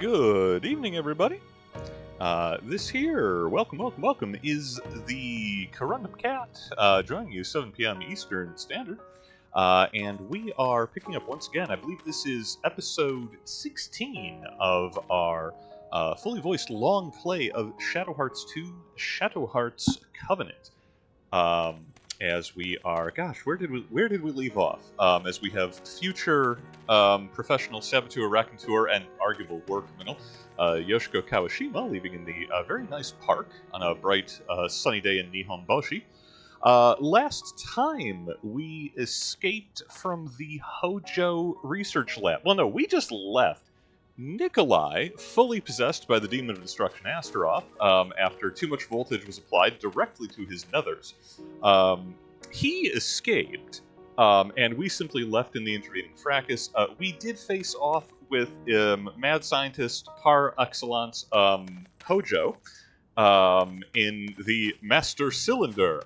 Good evening, everybody. This here, welcome, is the Kurando Cat, joining you 7 p.m. Eastern Standard. And we are picking up once again, I believe this is episode 16 of our fully voiced long play of Shadow Hearts 2, Shadow Hearts Covenant. As we are, gosh, where did we leave off? As we have future professional saboteur, raconteur, and arguable war criminal Yoshiko Kawashima leaving in the very nice park on a bright sunny day in Nihon Boshi. Last time we escaped from the Hojo research lab. Well, no, we just left. Nikolai, fully possessed by the Demon of Destruction Astaroth, after too much voltage was applied directly to his nethers. He escaped, and we simply left in the intervening fracas. We did face off with mad scientist par excellence Hojo in the Master Cylinder.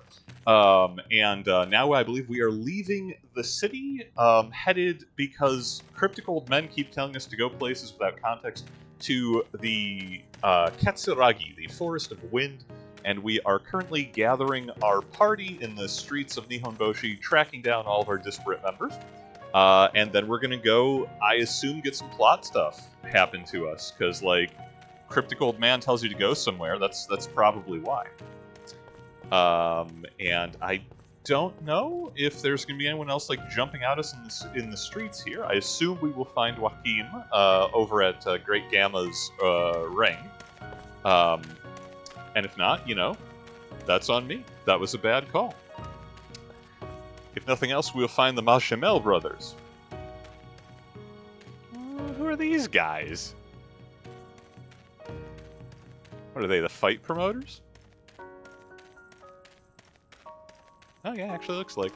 Now I believe we are leaving the city, headed, because cryptic old men keep telling us to go places without context, to the Katsuragi, the Forest of Wind, and we are currently gathering our party in the streets of Nihon Boshi, tracking down all of our disparate members, and then we're gonna go, I assume, get some plot stuff happen to us, because, like, cryptic old man tells you to go somewhere, that's probably why. And I don't know if there's going to be anyone else, like, jumping at us in the streets here. I assume we will find Joaquin over at Great Gamma's ring. And if not, you know, that's on me. That was a bad call. If nothing else, we'll find the Machamel brothers. Who are these guys? What are they, the fight promoters? Oh yeah, actually looks like.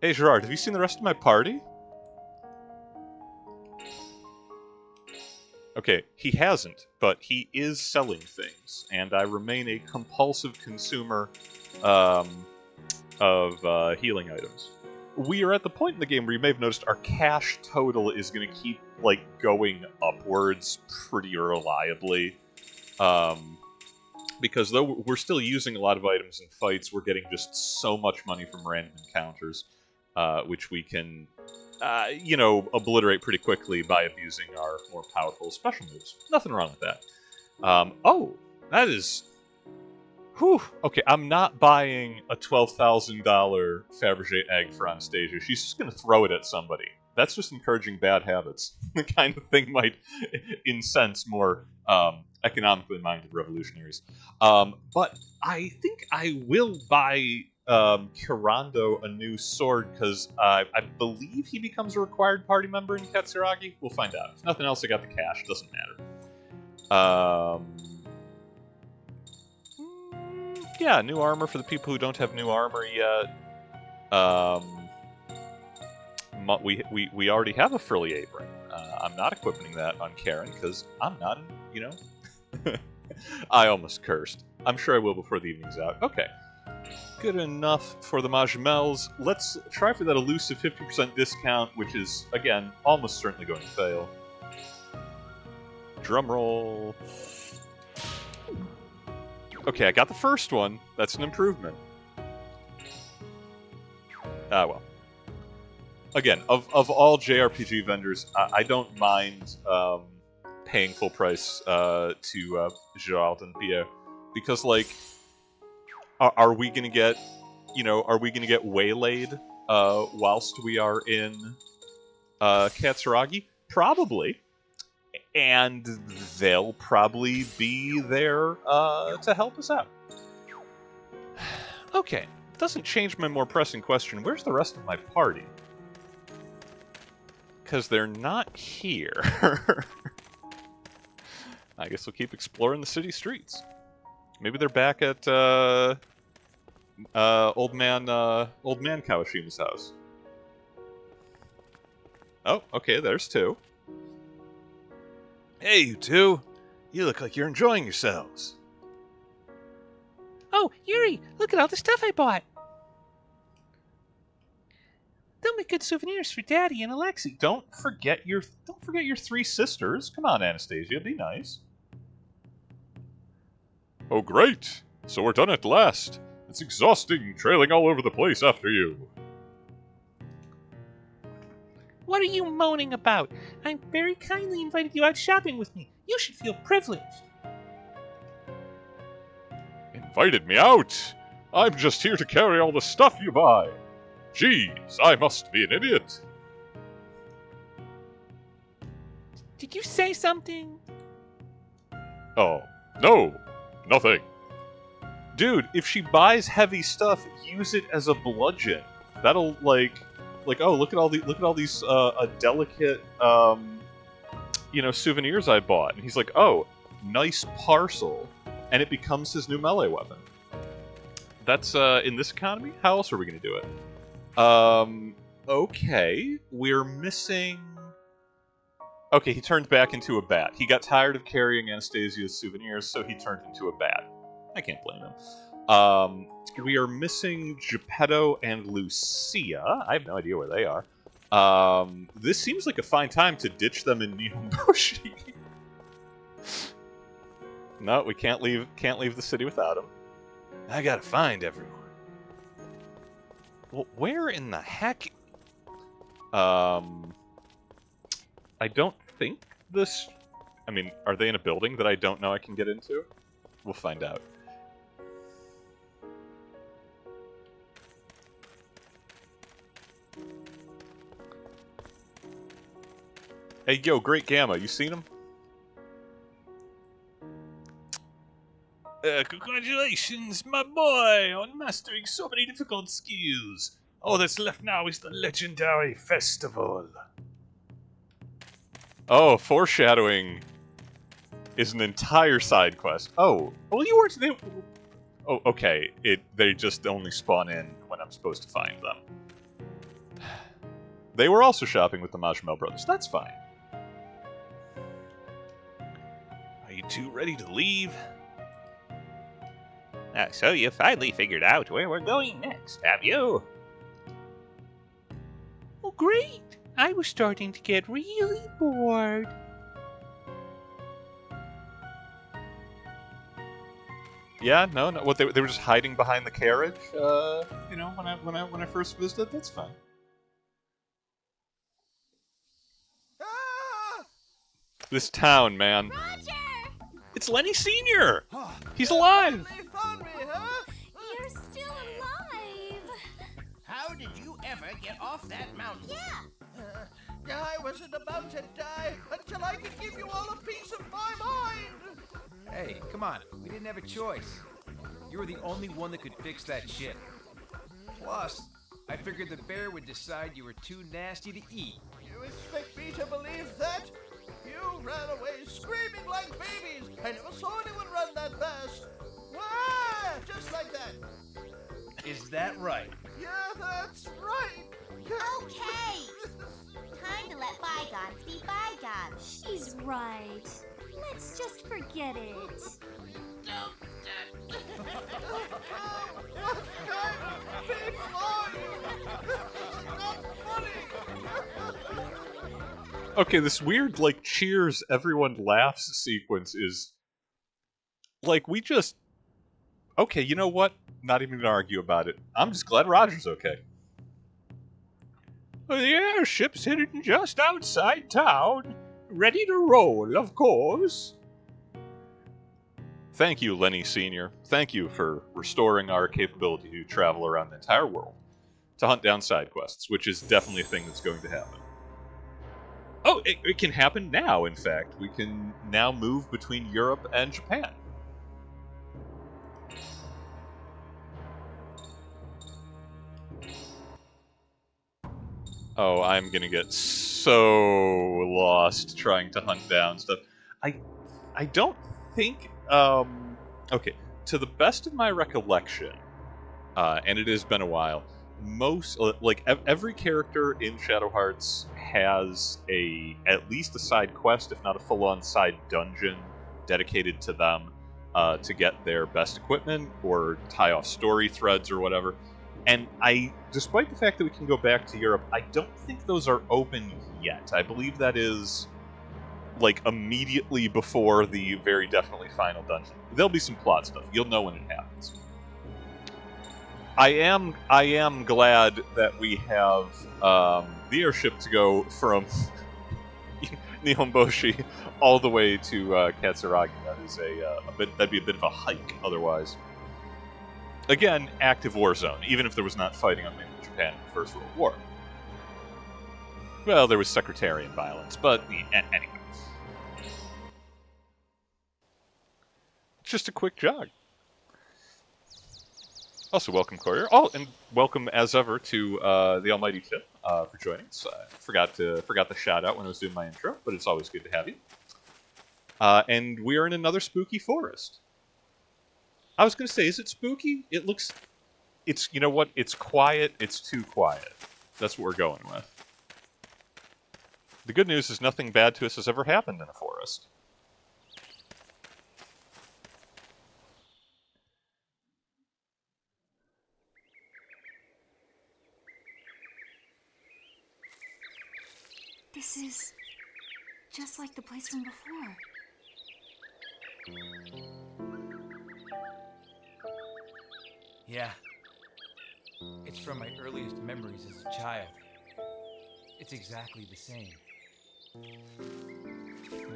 Hey Gerard, have you seen the rest of my party? Okay, he hasn't, but he is selling things, and I remain a compulsive consumer of healing items. We are at the point in the game where you may have noticed our cash total is going to keep, like, going upwards pretty reliably. Because though we're still using a lot of items in fights, we're getting just so much money from random encounters, which we can, you know, obliterate pretty quickly by abusing our more powerful special moves. Nothing wrong with that. Oh, that is... Whew. Okay, I'm not buying a $12,000 Fabergé egg for Anastasia. She's just going to throw it at somebody. That's just encouraging bad habits. The kind of thing might incense more economically minded revolutionaries. But I think I will buy Kurando a new sword, because I believe he becomes a required party member in Katsuragi. We'll find out. If nothing else, I got the cash. Doesn't matter. Yeah, new armor for the people who don't have new armor yet. We already have a frilly apron. I'm not equipping that on Karen, because I'm not, you know... I almost cursed. I'm sure I will before the evening's out. Okay. Good enough for the Majamels. Let's try for that elusive 50% discount, which is, again, almost certainly going to fail. Drum roll. Okay, I got the first one. That's an improvement. Ah, well. Again, of all JRPG vendors, I don't mind paying full price to Gerald and Pierre, because, like, are we gonna get, you know, waylaid whilst we are in Katsuragi? Probably, and they'll probably be there to help us out. Okay, doesn't change my more pressing question. Where's the rest of my party? Because they're not here. I guess we'll keep exploring the city streets. Maybe they're back at old man Kawashima's house. Oh, okay, there's two. Hey, you two. You look like you're enjoying yourselves. Oh, Yuri, look at all the stuff I bought. They'll make good souvenirs for Daddy and Alexi. Don't forget your 3 sisters. Come on, Anastasia, be nice. Oh, great! So we're done at last. It's exhausting, trailing all over the place after you. What are you moaning about? I very kindly invited you out shopping with me. You should feel privileged. Invited me out? I'm just here to carry all the stuff you buy. Jeez, I must be an idiot. Did you say something? Oh, no, nothing. Dude, if she buys heavy stuff, use it as a bludgeon. That'll oh, look at all these delicate souvenirs I bought. And he's like, oh, nice parcel, and it becomes his new melee weapon. That's in this economy. How else are we gonna do it? Okay, we're missing. Okay, he turned back into a bat. He got tired of carrying Anastasia's souvenirs, so he turned into a bat. I can't blame him. We are missing Geppetto and Lucia. I have no idea where they are. This seems like a fine time to ditch them in Nihonboshi. No, we can't leave the city without them. I gotta find everyone. Well, where in the heck? I don't think this. I mean, are they in a building that I don't know I can get into? We'll find out. Hey, yo, Great Gamma, you seen him? Congratulations, my boy, on mastering so many difficult skills. All that's left now is the legendary festival. Oh, foreshadowing is an entire side quest. Oh, well, you weren't. Oh, okay. They just only spawn in when I'm supposed to find them. They were also shopping with the Majumel brothers. That's fine. Are you two ready to leave? So you finally figured out where we're going next, have you? Oh, great! I was starting to get really bored. Yeah, no. What they were just hiding behind the carriage. When I first visited. That's fine. Ah! This town, man. Roger! It's Lenny Sr. He's alive. They found me, huh? You're still alive. How did you ever get off that mountain? Yeah. I wasn't about to die until I could give you all a piece of my mind. Hey, come on. We didn't have a choice. You were the only one that could fix that ship. Plus, I figured the bear would decide you were too nasty to eat. You expect me to believe that? You ran away screaming like babies. I never saw anyone run that fast. Wah! Just like that. Is that right? Yeah, that's right. Okay. Time to let bygones be bygones. She's right. Let's just forget it. What kind of people are you? Not funny. Okay, this weird, cheers, everyone laughs sequence is... we just... Okay, you know what? Not even gonna argue about it. I'm just glad Roger's okay. The airship's hidden just outside town. Ready to roll, of course. Thank you, Lenny Sr. Thank you for restoring our capability to travel around the entire world to hunt down side quests, which is definitely a thing that's going to happen. Oh, it can happen now, in fact. We can now move between Europe and Japan. Oh, I'm gonna get so lost trying to hunt down stuff. I don't think... Okay, to the best of my recollection, and it has been a while, every character in Shadow Hearts has at least a side quest, if not a full-on side dungeon dedicated to them to get their best equipment or tie off story threads or whatever. And despite the fact that we can go back to Europe, I don't think those are open yet. I believe that is, like, immediately before the very definitely final dungeon. There'll be some plot stuff. You'll know when it happens. I am glad that we have the airship to go from Nihonboshi all the way to Katsuragi. That is that'd be a bit of a hike otherwise. Again, active war zone, even if there was not fighting on mainland Japan in the First World War. Well, there was sectarian violence, but anyway. Just a quick jog. Also, welcome, Courier. Oh, and welcome as ever to the almighty Tim for joining us. I forgot the shout out when I was doing my intro, but it's always good to have you. And we are in another spooky forest. I was going to say, is it spooky? It's, you know what? It's quiet. It's too quiet. That's what we're going with. The good news is nothing bad to us has ever happened in a forest. This is just like the place from before. Yeah. It's from my earliest memories as a child. It's exactly the same.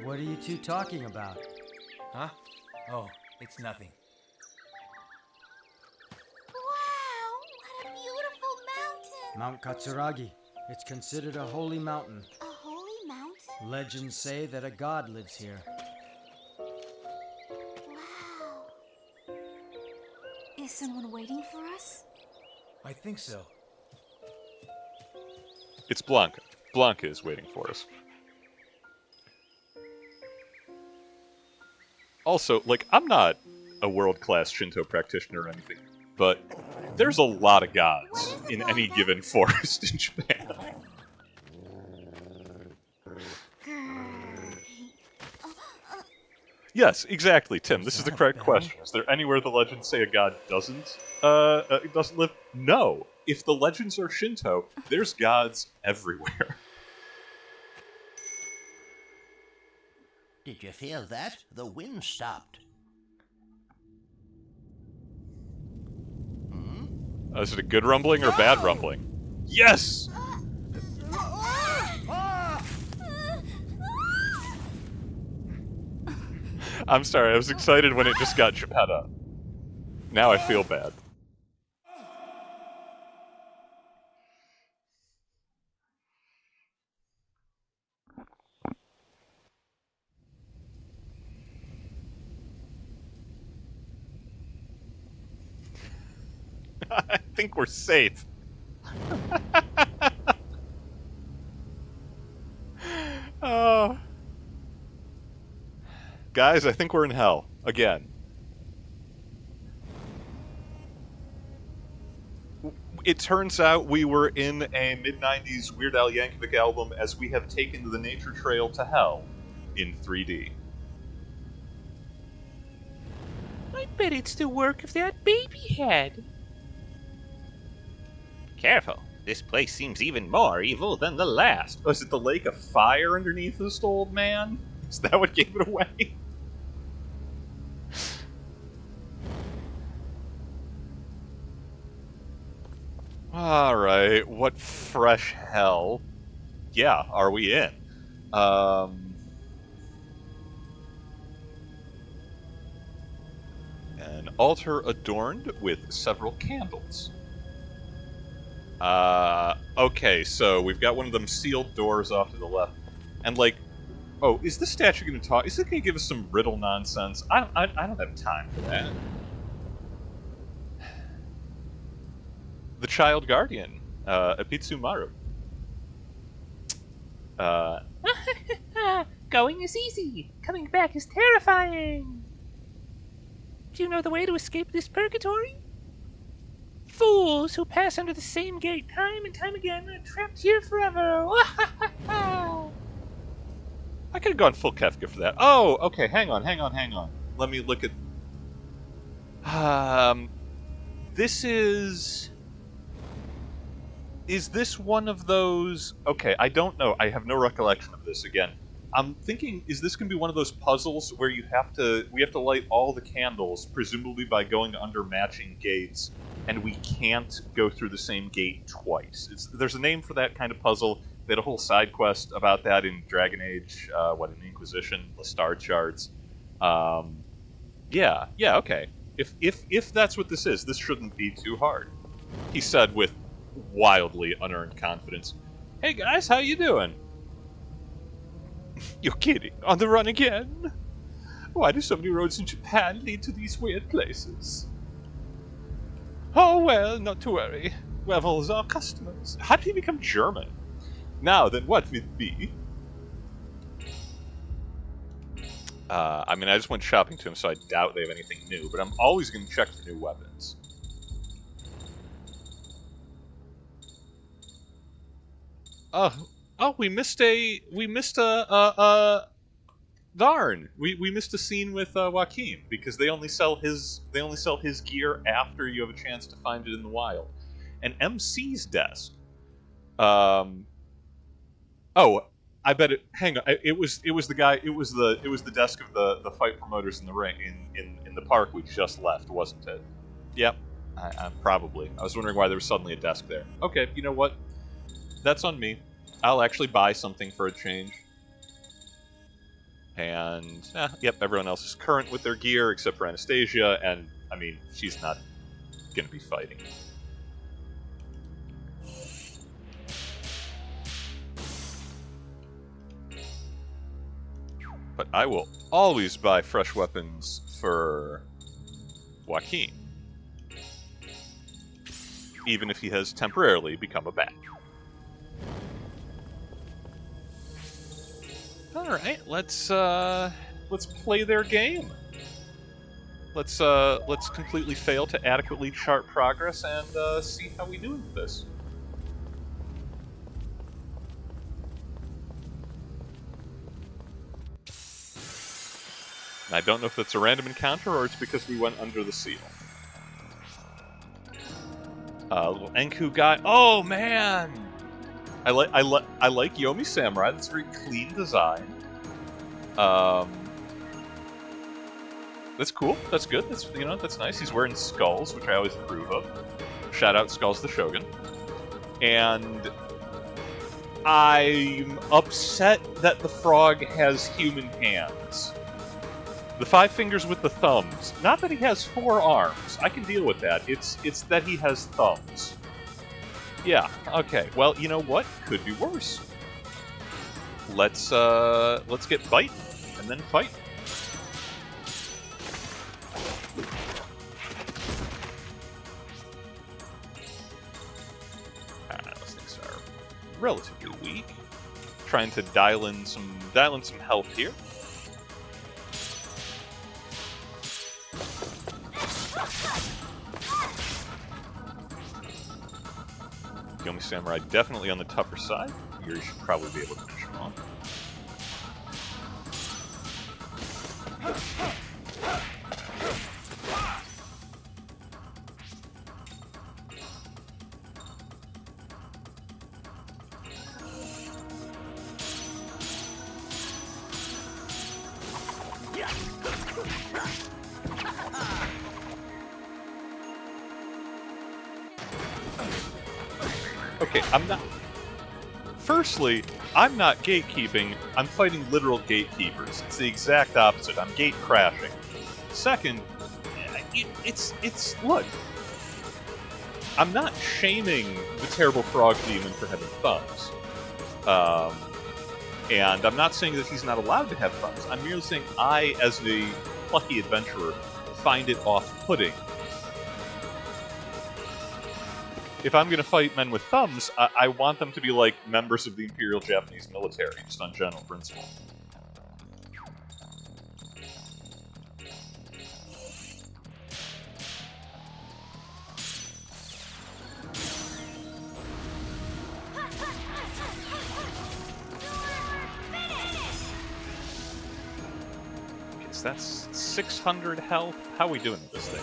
What are you two talking about? Huh? Oh, it's nothing. Wow, what a beautiful mountain! Mount Katsuragi. It's considered a holy mountain. A holy mountain? Legends say that a god lives here. Wow. Is someone waiting for us? I think so. It's Blanca. Blanca is waiting for us. Also, like, I'm not a world-class Shinto practitioner or anything, but there's a lot of gods in any given forest in Japan. Yes, exactly, Tim. This is the correct question. Is there anywhere the legends say a god doesn't live? No. If the legends are Shinto, there's gods everywhere. Did you feel that? The wind stopped. Is it a good rumbling or bad rumbling? Yes! I'm sorry, I was excited when it just got Geppetta. Now I feel bad. I think we're safe. Oh. Guys, I think we're in hell. Again. It turns out we were in a mid-90s Weird Al Yankovic album as we have taken the nature trail to hell in 3D. I bet it'd still work if that baby had. Careful. This place seems even more evil than the last. Was it the lake of fire underneath this old man? Is that what gave it away? Alright, what fresh hell? Yeah, are we in? An altar adorned with several candles. Okay, so we've got one of them sealed doors off to the left. And, like, oh, is this statue going to talk? Is it going to give us some riddle nonsense? I don't have time for that. The Child Guardian, Epitsumaru. Going is easy. Coming back is terrifying. Do you know the way to escape this purgatory? Fools who pass under the same gate time and time again are trapped here forever. I could have gone full Kefka for that. Oh, okay, hang on. Let me look at... This is... Is this one of those... Okay, I don't know. I have no recollection of this again. I'm thinking, is this going to be one of those puzzles where we have to light all the candles, presumably by going under matching gates, and we can't go through the same gate twice? There's a name for that kind of puzzle. They had a whole side quest about that in Dragon Age, in Inquisition, the Star Charts. Yeah, okay. If that's what this is, this shouldn't be too hard. He said with wildly unearned confidence. Hey guys, how you doing? You're kidding. On the run again? Why do so many roads in Japan lead to these weird places? Oh well, not to worry. Revels are customers. How did he become German? Now then, what will it be? I mean, I just went shopping to him, so I doubt they have anything new, but I'm always going to check for new weapons. Oh, we missed a darn. We missed a scene with Joaquin because they only sell his gear after you have a chance to find it in the wild. And MC's desk. Oh, I bet it. Hang on, it was the guy. It was the desk of the fight promoters in the ring in the park we just left, wasn't it? Yep. I probably. I was wondering why there was suddenly a desk there. Okay, you know what? That's on me. I'll actually buy something for a change. And, yep, everyone else is current with their gear except for Anastasia, and, I mean, she's not going to be fighting. But I will always buy fresh weapons for Joaquin. Even if he has temporarily become a bat. Alright, let's play their game. Let's completely fail to adequately chart progress and see how we do with this. And I don't know if that's a random encounter or it's because we went under the seal. Little Enku guy. Oh man! I like Yomi Samurai. That's a very clean design. That's cool. That's good. That's nice. He's wearing skulls, which I always approve of. Shout out Skulls the Shogun. And I'm upset that the frog has human hands. The 5 fingers with the thumbs. Not that he has 4 arms. I can deal with that. It's that he has thumbs. Yeah, okay. Well, you know what? Could be worse. Let's get biting and then fight. Those things are relatively weak. Trying to dial in some health here. Yomi Samurai definitely on the tougher side. Yuri should probably be able to finish him off. Okay, Firstly, I'm not gatekeeping, I'm fighting literal gatekeepers. It's the exact opposite. I'm gate crashing. Second, look. I'm not shaming the terrible frog demon for having thumbs. And I'm not saying that he's not allowed to have thumbs. I'm merely saying I, as a plucky adventurer, find it off-putting. If I'm going to fight men with thumbs, I want them to be like members of the Imperial Japanese military, just on general principle. Okay, so that's 600 health. How are we doing with this thing?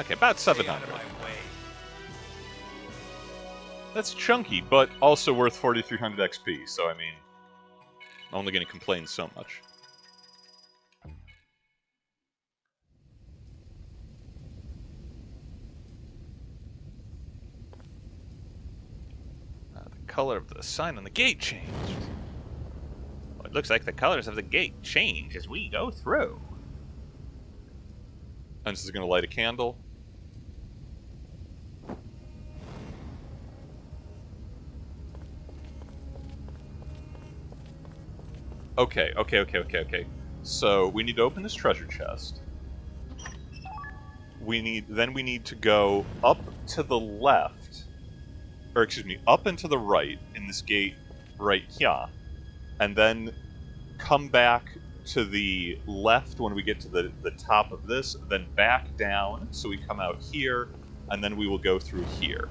Okay, about Stay out 700. of my way. That's chunky, but also worth 4,300 XP, so I mean, I'm only going to complain so much. The color of the sign on the gate changed. Well, it looks like the colors of the gate change as we go through. And this is going to light a candle. Okay. So we need to open this treasure chest. We need to go up to the left, or excuse me, up and to the right in this gate right here, and then come back to the left when we get to the top of this, then back down so we come out here, and then we will go through here.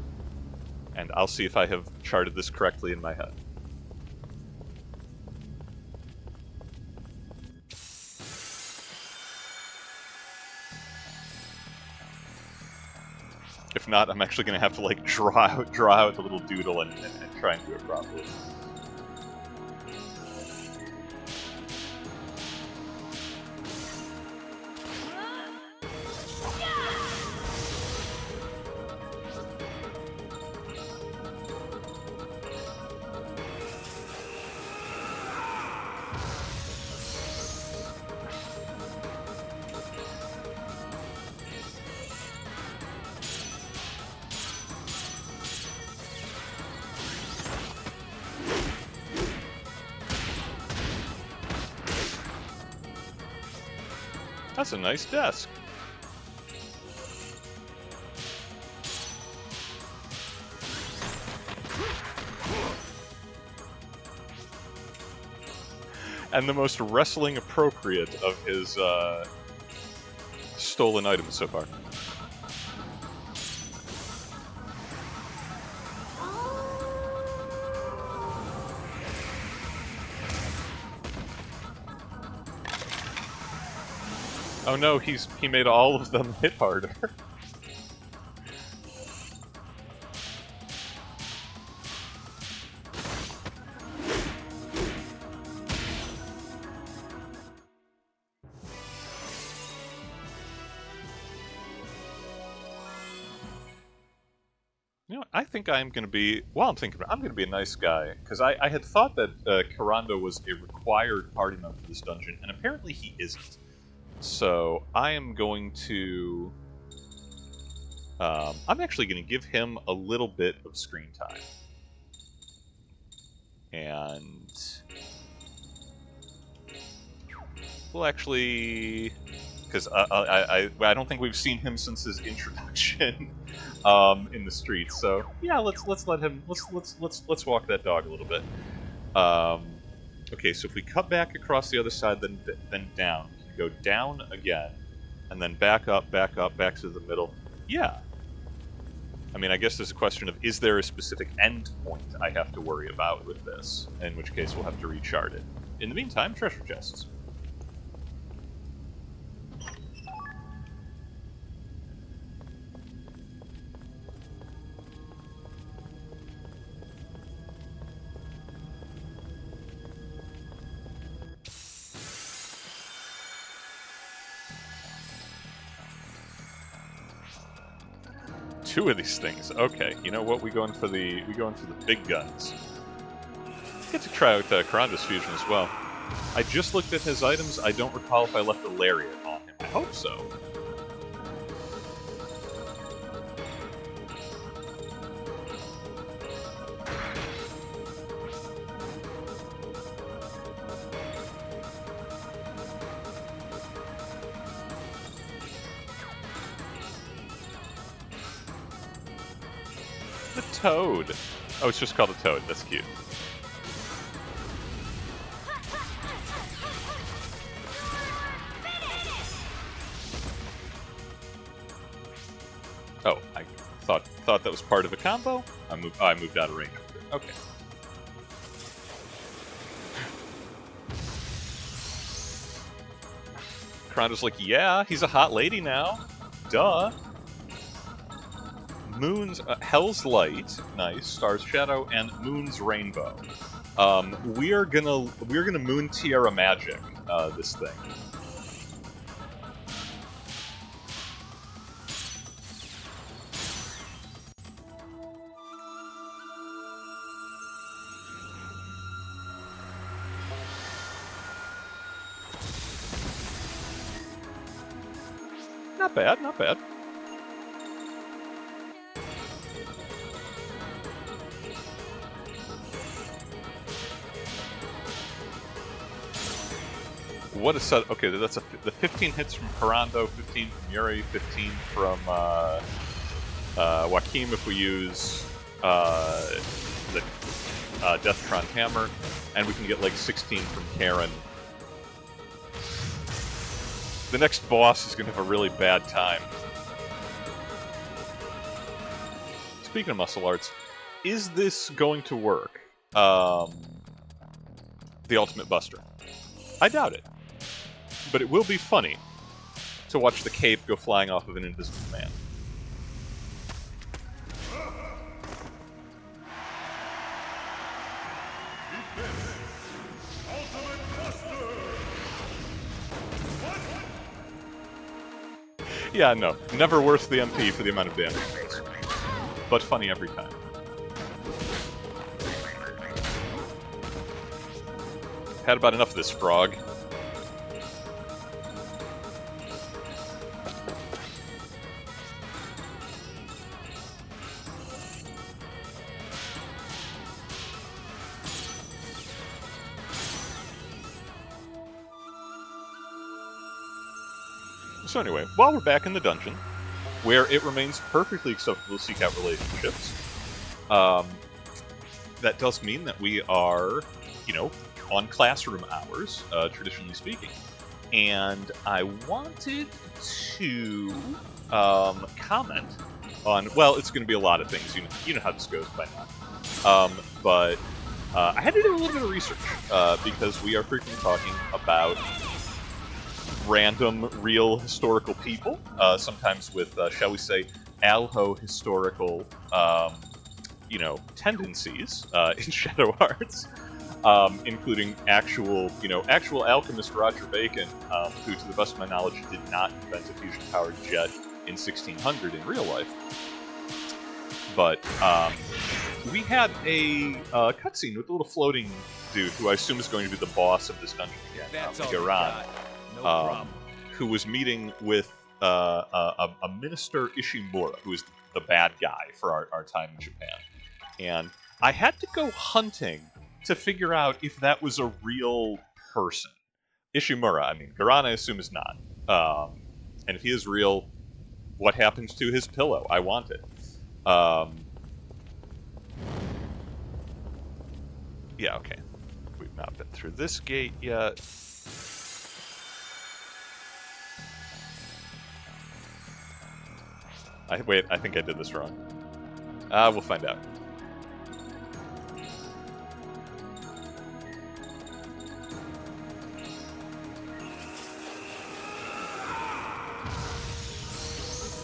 And I'll see if I have charted this correctly in my head. If not, I'm actually going to have to like draw out the little doodle and try and do it properly. That's a nice desk. And the most wrestling appropriate of his stolen items so far. Oh no, he made all of them hit harder. You know, I think I'm going to be, well, I'm going to be a nice guy, because I had thought that Kurando was a required party member for this dungeon, and apparently he isn't. So I am going to, I'm actually going to give him a little bit of screen time. And we'll actually, because I don't think we've seen him since his introduction in the streets. So yeah, let's let him, let's walk that dog a little bit. Okay, so if we cut back across the other side, then down. Go down again, and then back up, back to the middle. Yeah. I mean, I guess there's a question of, is there a specific end point I have to worry about with this? In which case, we'll have to rechart it. In the meantime, treasure chests. Two of these things. Okay, you know what? We going for the big guns. Get to try out Kurando's fusion as well. I just looked at his items. I don't recall if I left a lariat on him. I hope so. The toad. Oh, it's just called a toad. That's cute. Oh, I thought that was part of a combo. I moved out of range. Okay. Kurando's like, yeah, he's a hot lady now. Duh. Moon's Hell's Light, nice. Star's Shadow, and Moon's Rainbow. We're gonna Moon Tiara Magic this thing. Not bad, not bad. What a set! Okay, that's the 15 hits from Kurando, 15 from Yuri, 15 from Joachim if we use the Deathtron Hammer, and we can get like 16 from Karen. The next boss is going to have a really bad time. Speaking of muscle arts, is this going to work? The Ultimate Buster. I doubt it. But it will be funny to watch the cape go flying off of an invisible man. Yeah, no. Never worth the MP for the amount of damage. But funny every time. Had about enough of this frog. So anyway, while we're back in the dungeon, where it remains perfectly acceptable to seek out relationships, that does mean that we are, you know, on classroom hours, traditionally speaking. And I wanted to comment on, well, it's going to be a lot of things. You know how this goes by now. But I had to do a little bit of research, because we are frequently talking about random, real historical people, sometimes with, shall we say, alho historical, you know, tendencies in Shadow Arts, including actual alchemist Roger Bacon, who, to the best of my knowledge, did not invent a fusion-powered jet in 1600 in real life. But we had a cutscene with a little floating dude, who I assume is going to be the boss of this dungeon again, Kurando. Who was meeting with a minister Ishimura, who is the bad guy for our time in Japan. And I had to go hunting to figure out if that was a real person. Ishimura, I mean, Garan I assume is not. And if he is real, what happens to his pillow? I want it. Yeah, okay. We've not been through this gate yet. Wait, I think I did this wrong. We'll find out.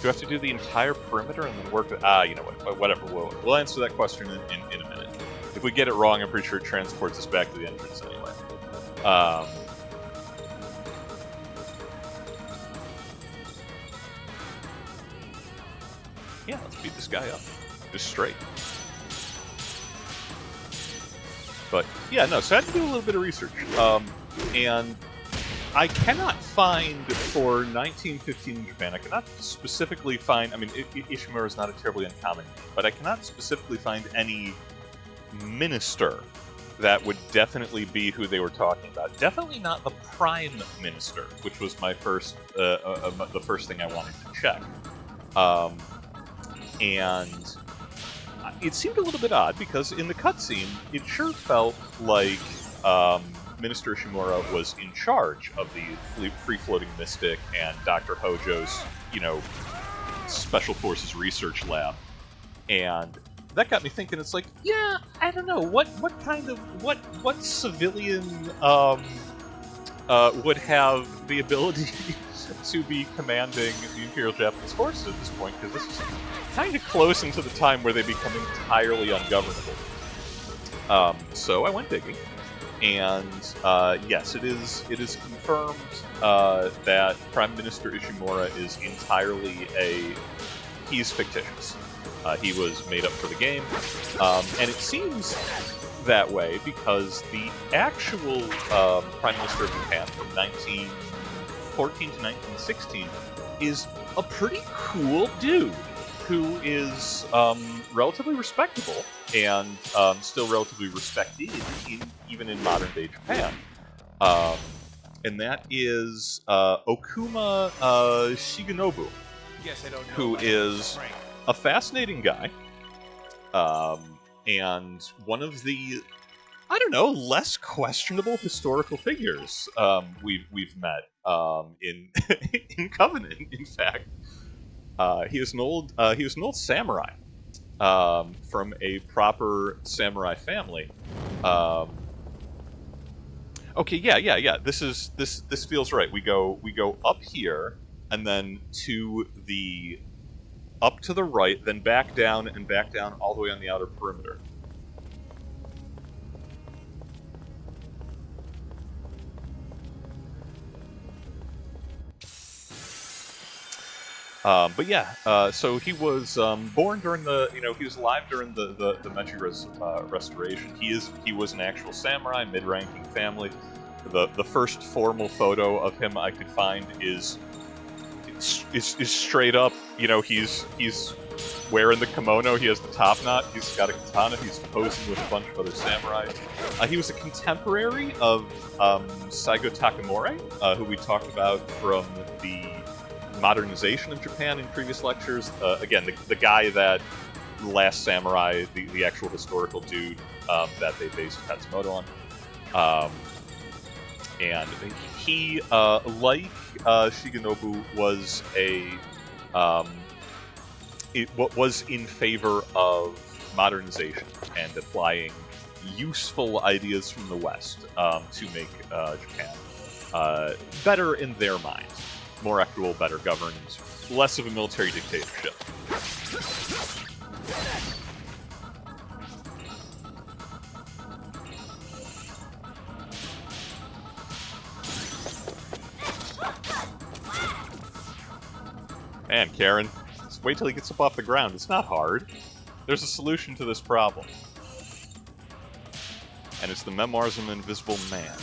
Do I have to do the entire perimeter and then work with... you know what, whatever, we'll answer that question in a minute. If we get it wrong, I'm pretty sure it transports us back to the entrance anyway. Yeah, let's beat this guy up. Just straight. But, yeah, no, so I had to do a little bit of research. And I cannot find, for 1915 in Japan, I cannot specifically find, I mean, Ishimura is not a terribly uncommon name, but I cannot specifically find any minister that would definitely be who they were talking about. Definitely not the Prime Minister, which was my first, the first thing I wanted to check. And it seemed a little bit odd, because in the cutscene, it sure felt like Minister Ishimura was in charge of the free-floating mystic and Dr. Hojo's, you know, Special Forces Research Lab. And that got me thinking, it's like, yeah, I don't know, what kind of, what civilian would have the ability to be commanding the Imperial Japanese forces at this point, because this is kind of close into the time where they become entirely ungovernable. So I went digging, and yes, it is confirmed that Prime Minister Ishimura is entirely he's fictitious. He was made up for the game, and it seems that way because the actual Prime Minister of Japan from 1914 to 1916 is a pretty cool dude who is relatively respectable and still relatively respected even in modern-day Japan. And that is Okuma Shigenobu, Guess I don't know who my is Frank. a fascinating guy, and one of the, I don't know, less questionable historical figures we've met in in Covenant. In fact, he was an old samurai from a proper samurai family. Okay, yeah. This feels right. We go up here and then to the up to the right, then back down and back down all the way on the outer perimeter. But yeah, so he was born during he was alive during the Meiji Restoration. He was an actual samurai, mid-ranking family. The first formal photo of him I could find is straight up. He's wearing the kimono. He has the top knot. He's got a katana. He's posing with a bunch of other samurai. He was a contemporary of Saigo Takamori, who we talked about from the modernization of Japan in previous lectures. Again, the guy that Last Samurai, the actual historical dude that they based Katsumoto on. And he, like Shigenobu, was was in favor of modernization and applying useful ideas from the West to make Japan better in their mind. More equitable, better governed, less of a military dictatorship. Man, Karen, just wait till he gets up off the ground. It's not hard. There's a solution to this problem. And it's the Memoirs of an Invisible Man.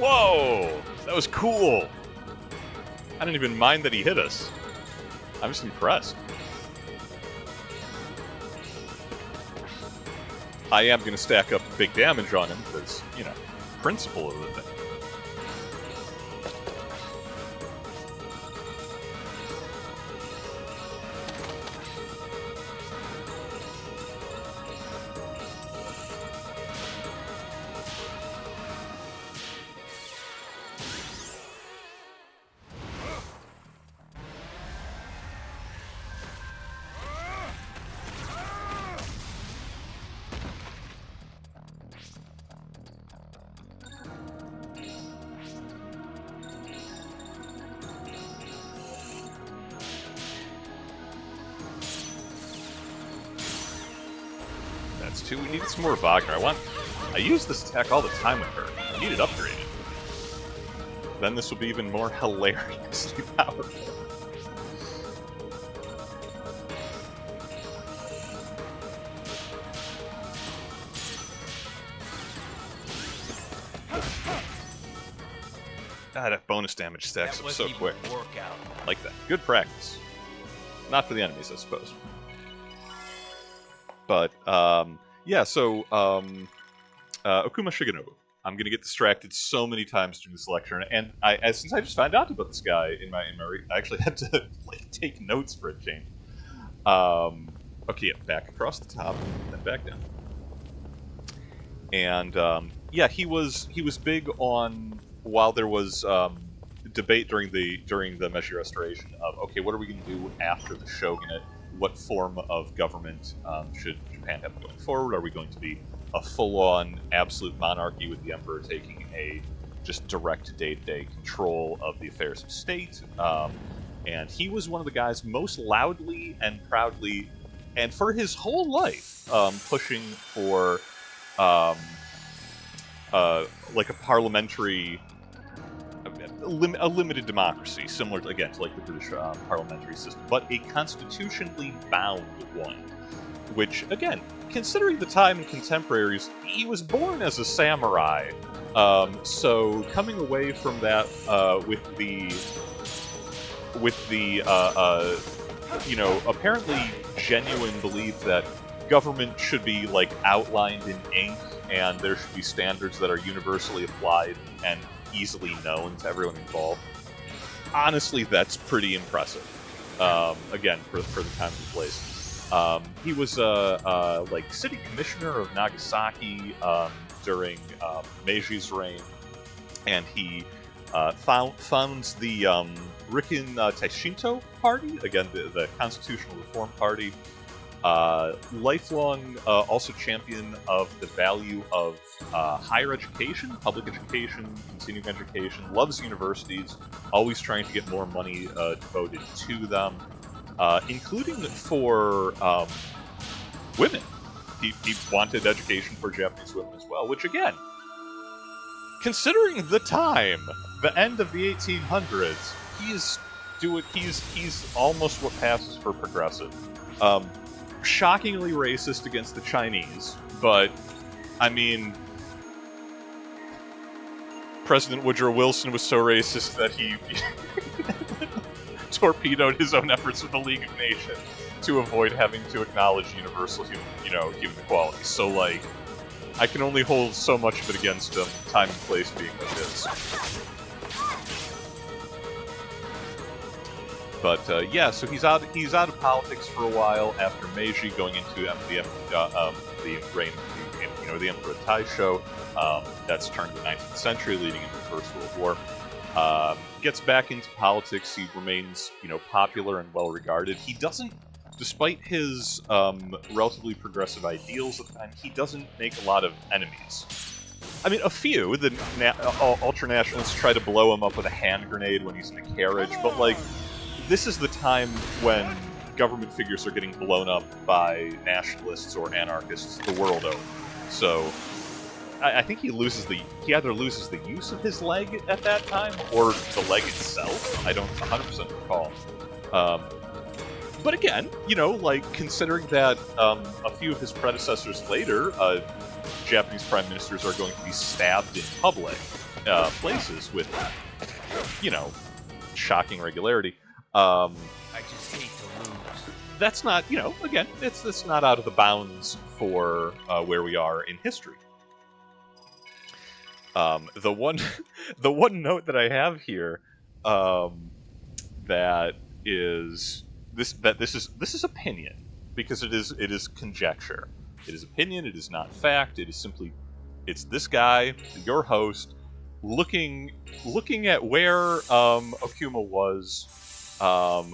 Whoa! That was cool! I didn't even mind that he hit us. I'm just impressed. I am going to stack up big damage on him because, principle of the thing. Too. We needed some more Wagner. I use this attack all the time with her. I need it upgraded. Then this will be even more hilariously powerful. God, that bonus damage stacks up so quick. Like that. Good practice. Not for the enemies, I suppose. But, yeah, so, Okuma Shigenobu. I'm gonna get distracted so many times during this lecture, and since I just found out about this guy I actually had to take notes for a change. Okay, yeah, back across the top, then back down. And yeah, he was big on, while there was debate during the Meiji Restoration of, okay, what are we going to do after the shogunate? What form of government should Japan have going forward? Are we going to be a full-on absolute monarchy with the emperor taking a just direct day-to-day control of the affairs of state? And he was one of the guys most loudly and proudly, and for his whole life, pushing for like a parliamentary, a limited democracy, similar to, again, to like the British parliamentary system, but a constitutionally bound one. Which, again, considering the time and contemporaries, he was born as a samurai, so coming away from that with the you know, apparently genuine belief that government should be like outlined in ink, and there should be standards that are universally applied and easily known to everyone involved. Honestly, that's pretty impressive. Again, for the time and place. He was like city commissioner of Nagasaki during Meiji's reign, and he founds the Rikin Taishinto Party, again the Constitutional Reform Party. Lifelong also champion of the value of higher education, public education, continuing education, loves universities, always trying to get more money devoted to them, including for women. He wanted education for Japanese women as well, which again, considering the time, the end of the 1800s, he's almost what passes for progressive. Shockingly racist against the Chinese, but I mean, President Woodrow Wilson was so racist that he torpedoed his own efforts with the League of Nations to avoid having to acknowledge universal human equality. So, like, I can only hold so much of it against him, time and place being what it is. But yeah, so he's out of politics for a while after Meiji, going into the reign of the Emperor Taisho. That's turned the 19th century, leading into the First World War. Gets back into politics. He remains, popular and well regarded. He doesn't, despite his relatively progressive ideals at the time, he doesn't make a lot of enemies. I mean, a few. The ultranationalists try to blow him up with a hand grenade when he's in a carriage, but like, this is the time when government figures are getting blown up by nationalists or anarchists the world over. So, I think he either loses the use of his leg at that time, or the leg itself. I don't 100% recall. But again, considering that a few of his predecessors later, Japanese prime ministers are going to be stabbed in public places with, shocking regularity. I just hate to lose. That's not, again, it's not out of the bounds for where we are in history. The one note that I have here, that is this is opinion, because it is conjecture. It is opinion. It is not fact. It is simply, it's this guy, your host, looking at where Okuma was.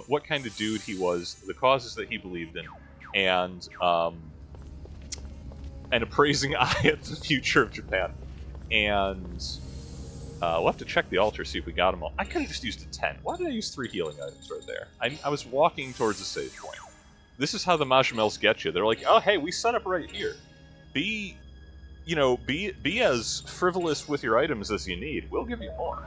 What kind of dude he was, the causes that he believed in, and an appraising eye at the future of Japan. And we'll have to check the altar, see if we got them all. I could have just used a 10. Why did I use 3 healing items right there? I was walking towards a save point. This is how the Majimels get you. They're like, oh, hey, we set up right here. Be as frivolous with your items as you need. We'll give you more.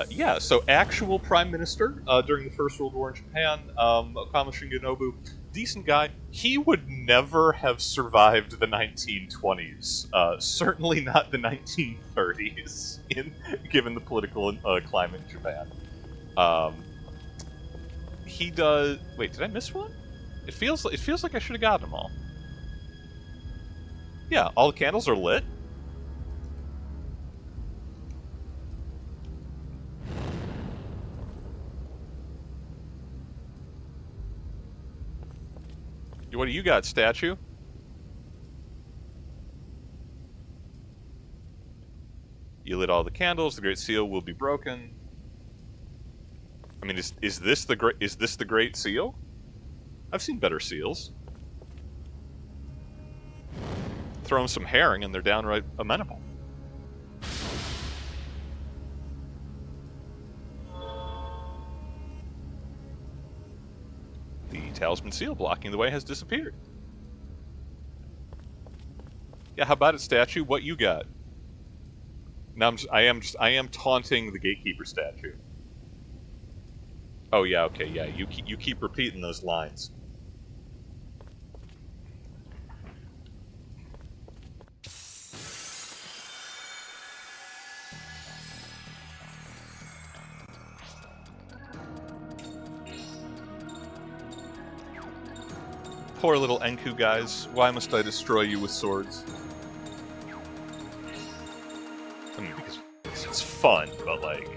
Yeah, so actual Prime Minister during the First World War in Japan, Okama Shingenobu, decent guy. He would never have survived the 1920s, certainly not the 1930s, given the political climate in Japan. He does... Wait, did I miss one? It feels like I should have gotten them all. Yeah, all the candles are lit. What do you got, statue? You lit all the candles. The Great Seal will be broken. I mean, is this the Great Seal? I've seen better seals. Throw them some herring and they're downright amenable. The talisman seal blocking the way has disappeared. Yeah, how about it, statue? What you got? Now I am taunting the gatekeeper statue. Oh yeah, okay, yeah. You keep repeating those lines. Poor little Enku guys. Why must I destroy you with swords? I mean, because it's fun, but like...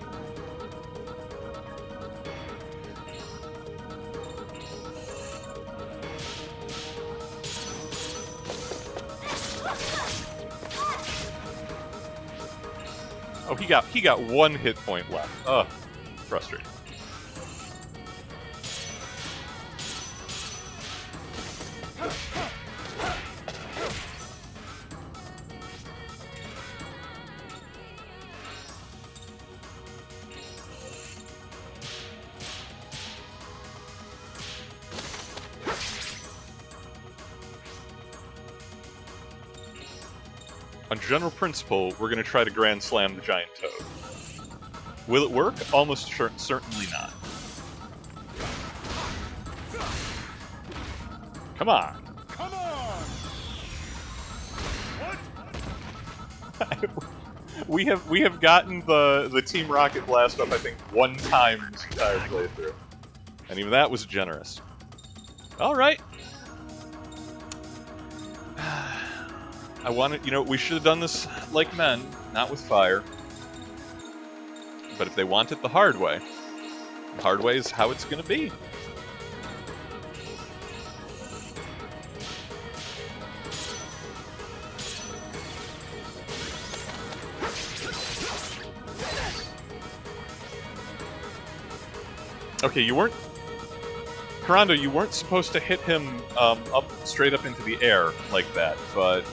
Oh, he got 1 hit point left. Ugh, frustrating. On general principle, we're going to try to Grand Slam the giant toad. Will it work? Almost certainly not. Come on! Come on! What? we have gotten the Team Rocket Blast up, I think, 1 time this entire playthrough. And even that was generous. Alright. I wanted, we should have done this like men, not with fire. But if they want it the hard way is how it's gonna be. Okay, Kurando, you weren't supposed to hit him straight up into the air like that, but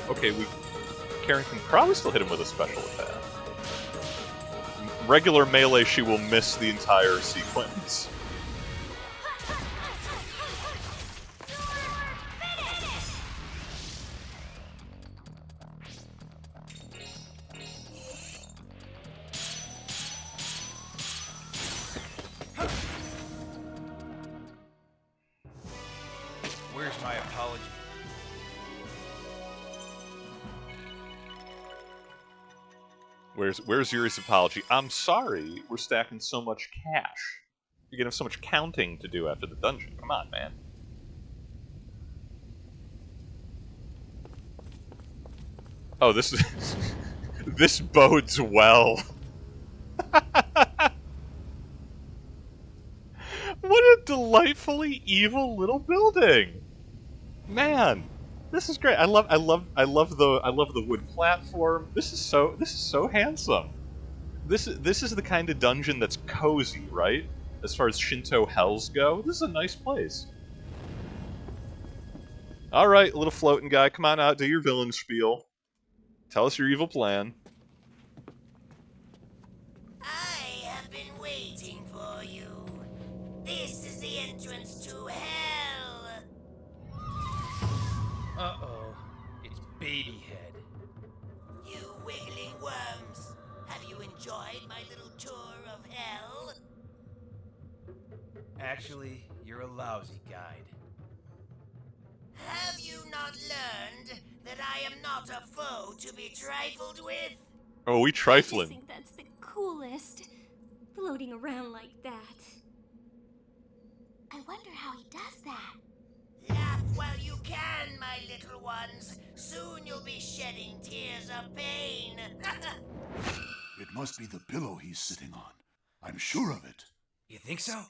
okay, Karen can probably still hit him with a special attack. Regular melee, she will miss the entire sequence. Where's my apology? Where's Yuri's apology? I'm sorry, we're stacking so much cash. You're gonna have so much counting to do after the dungeon. Come on, man. Oh, this is... this bodes well. What a delightfully evil little building. Man, this is great. I love the wood platform. This is so handsome. This is the kind of dungeon that's cozy, right? As far as Shinto hells go, this is a nice place. All right, little floating guy, come on out, do your villain spiel. Tell us your evil plan. I have been waiting for you. This is the entrance to hell. Uh-oh. It's Babyhead. You wiggling worms. Have you enjoyed my little tour of hell? Actually, you're a lousy guide. Have you not learned that I am not a foe to be trifled with? Oh, we I trifling. think that's the coolest. Floating around like that. I wonder how he does that. Laugh while you can, my little ones. Soon you'll be shedding tears of pain. It must be the pillow he's sitting on. I'm sure of it. You think so?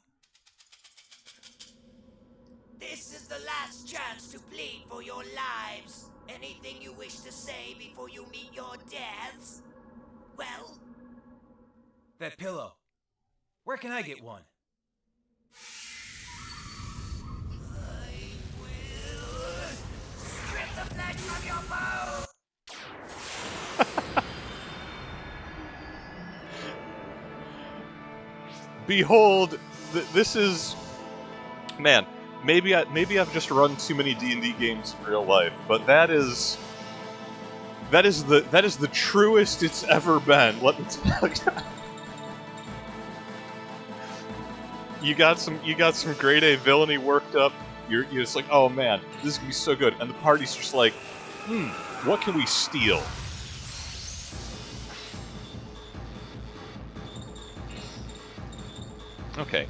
This is the last chance to plead for your lives. Anything you wish to say before you meet your deaths? Well, That pillow. Where can I get one? I will strip the flesh from your bones! Behold, this is... Man, maybe I've just run too many D&D games in real life, but that is the truest it's ever been. Let me tell you. You got some grade A villainy worked up. You're just like, oh man, this is gonna be so good, and the party's just like, what can we steal? Okay.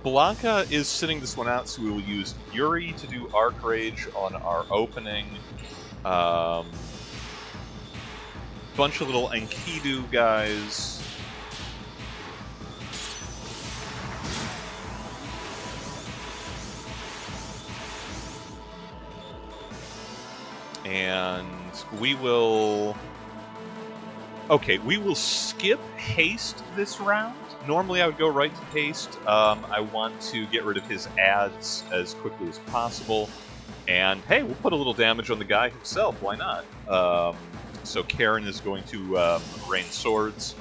Blanca is sitting this one out, so we will use Yuri to do Arc Rage on our opening. Bunch of little Enkidu guys. And we will... Okay, we will skip haste this round. Normally I would go right to haste. I want to get rid of his ads as quickly as possible. And hey, we'll put a little damage on the guy himself, why not? So Karen is going to rain swords.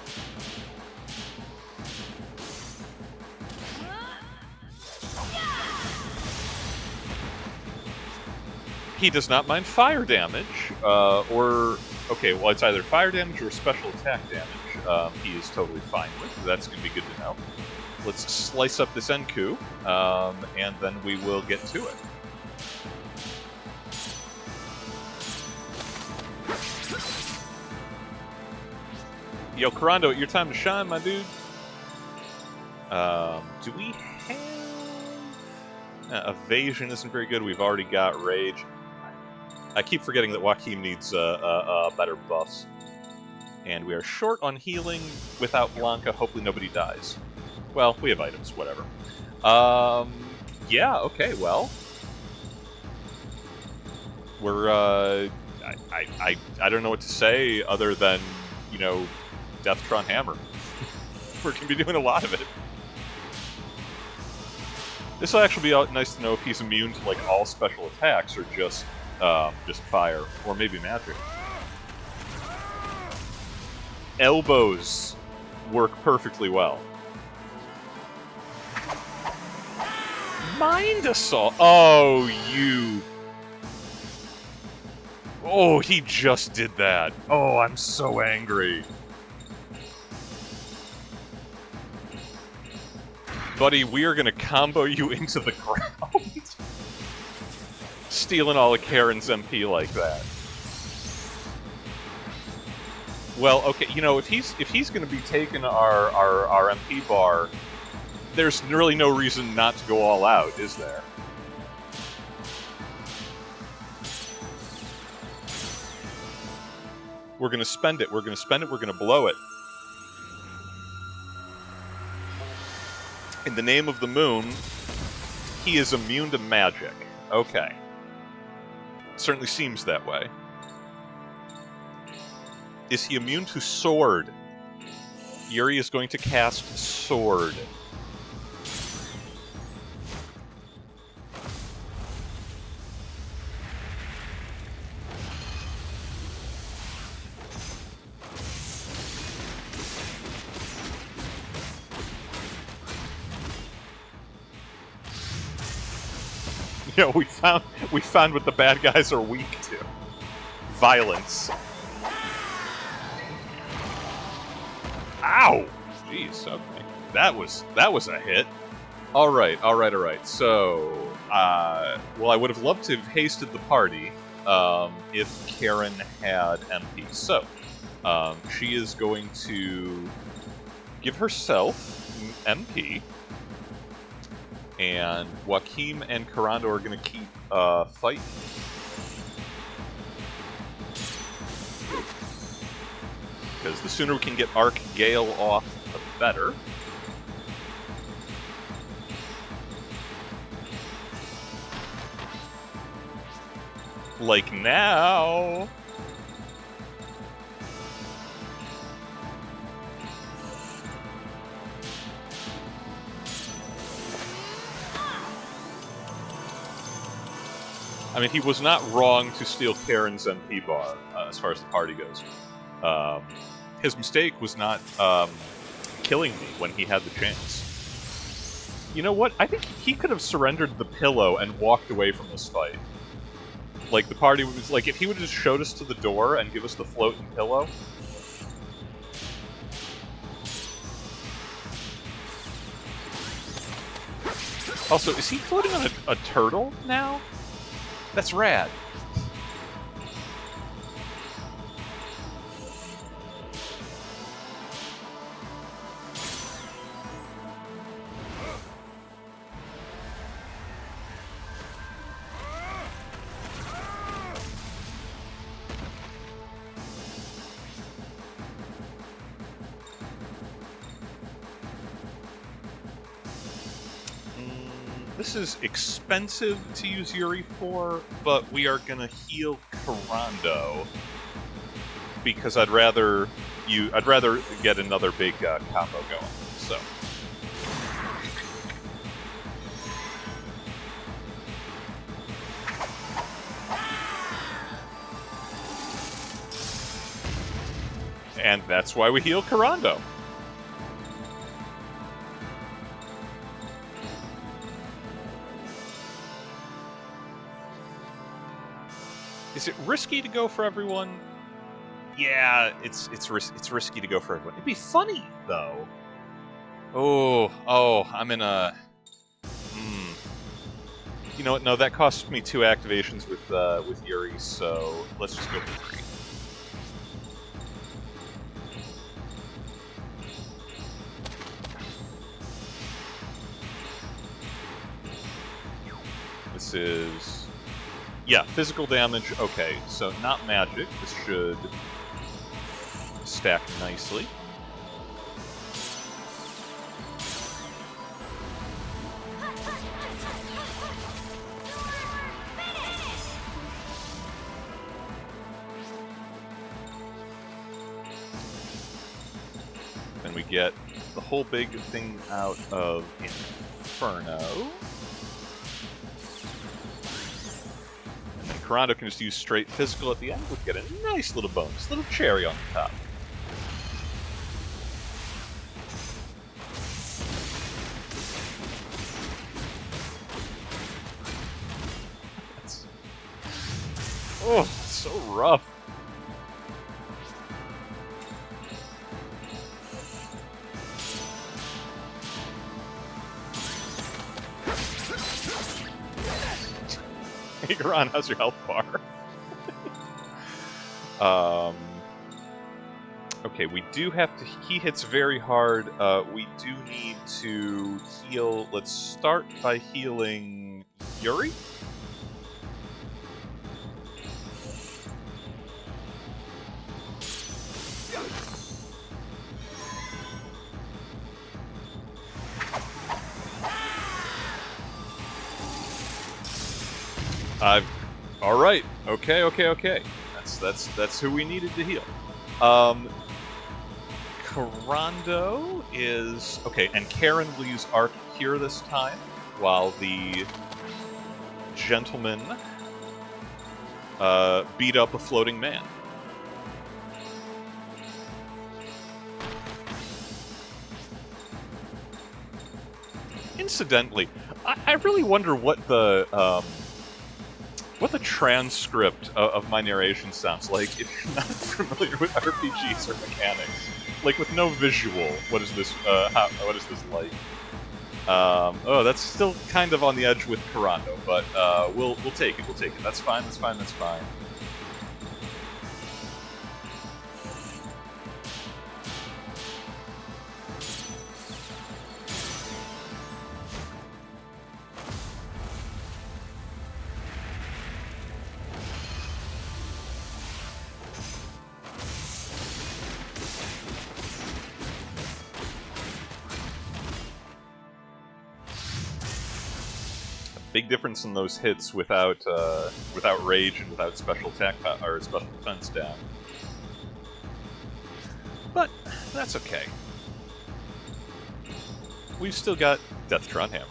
He does not mind fire damage, or... Okay, well, it's either fire damage or special attack damage. He is totally fine with. That's going to be good to know. Let's slice up this Enku, and then we will get to it. Yo, Kurando, your time to shine, my dude. Do we have... evasion isn't very good. We've already got rage. I keep forgetting that Joaquin needs better buffs. And we are short on healing without Blanca. Hopefully nobody dies. Well, we have items, whatever. Yeah, okay, well. We're, I don't know what to say other than, you know, Deathtron Hammer. We're going to be doing a lot of it. This will actually be nice to know if he's immune to, like, all special attacks or just fire, or maybe magic. Elbows work perfectly well. Mind Assault! Oh, you... Oh, he just did that. Oh, I'm so angry. Buddy, we are gonna combo you into the ground. Stealing all of Karen's MP like that. Well, okay, you know, if he's gonna be taking our MP bar, there's really no reason not to go all out, is there? We're gonna spend it, we're gonna blow it. In the name of the moon, he is immune to magic. Okay. Certainly seems that way. Is he immune to sword? Yuri is going to cast sword. You know, we found what the bad guys are weak to. Violence. Ow! Jeez, okay. That was a hit. Alright. So, well, I would have loved to have hasted the party, if Karen had MP. So, she is going to give herself MP, and Joaquin and Kurando are going to keep, fighting. Because the sooner we can get Arc Gale off, the better. Like now. I mean, he was not wrong to steal Karen's MP bar, as far as the party goes. His mistake was not killing me when he had the chance. You know what? I think he could have surrendered the pillow and walked away from this fight. Like, the party was... Like, if he would have just showed us to the door and give us the floating pillow... Also, is he floating on a turtle now? That's rad. This is expensive to use Yuri for, but we are gonna heal Kurando because I'd rather get another big combo going. So. And that's why we heal Kurando. Is it risky to go for everyone? Yeah, it's risky to go for everyone. It'd be funny though. Oh, I'm in a. You know what? No, that cost me 2 activations with Yuri, so let's just go for 3. This is. Yeah, physical damage, okay, so not magic. This should stack nicely. Then we get the whole big thing out of Inferno. Kurando can just use straight physical at the end. We get a nice little bonus, little cherry on the top. Oh, so rough. Hey, Garon, how's your health bar? Okay, we do have to... He hits very hard. We do need to heal... Let's start by healing Yuri? All right. Okay. That's who we needed to heal. Kurando is okay, and Karen will use Arc Cure this time, while the gentleman beat up a floating man. Incidentally, I really wonder what the transcript of my narration sounds like if you're not familiar with RPGs or mechanics. Like, with no visual, what is this, what is this like? Oh, that's still kind of on the edge with Kurando, but we'll take it, That's fine. Big difference in those hits without rage and without special attack or special defense down. But that's okay. We've still got Deathtron Hammer.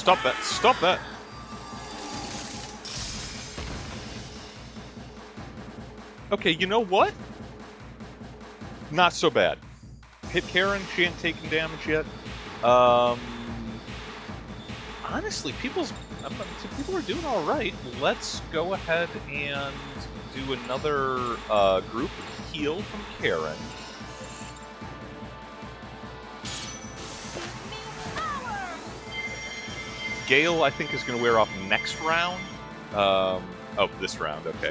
Stop that! Stop that! Okay, you know what? Not so bad. Hit Karen, she ain't taking damage yet. Honestly, people are doing all right. Let's go ahead and do another group heal from Karen. Gale, I think, is going to wear off next round. Oh, this round, okay.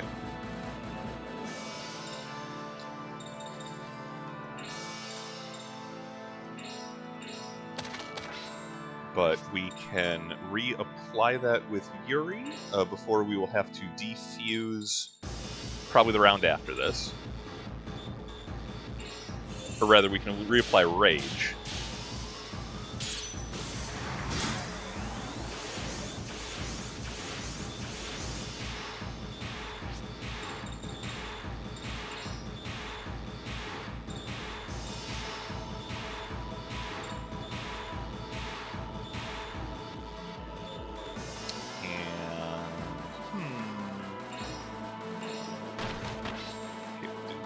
But we can reapply that with Yuri before we will have to defuse probably the round after this. Or rather, we can reapply Rage.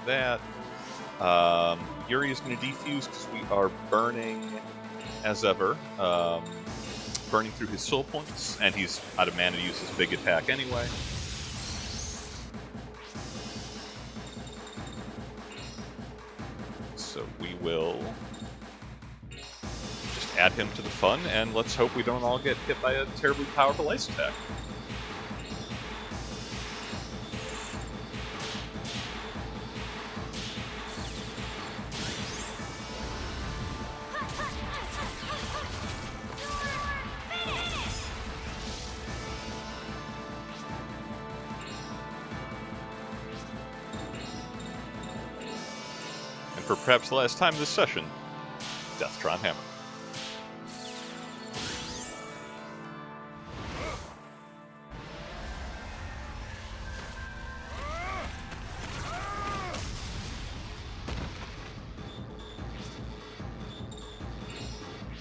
That. Yuri is going to defuse because we are burning, as ever, burning through his soul points, and he's out of mana to use his big attack anyway. So we will just add him to the fun, and let's hope we don't all get hit by a terribly powerful ice attack. For perhaps the last time this session, Deathtron Hammer.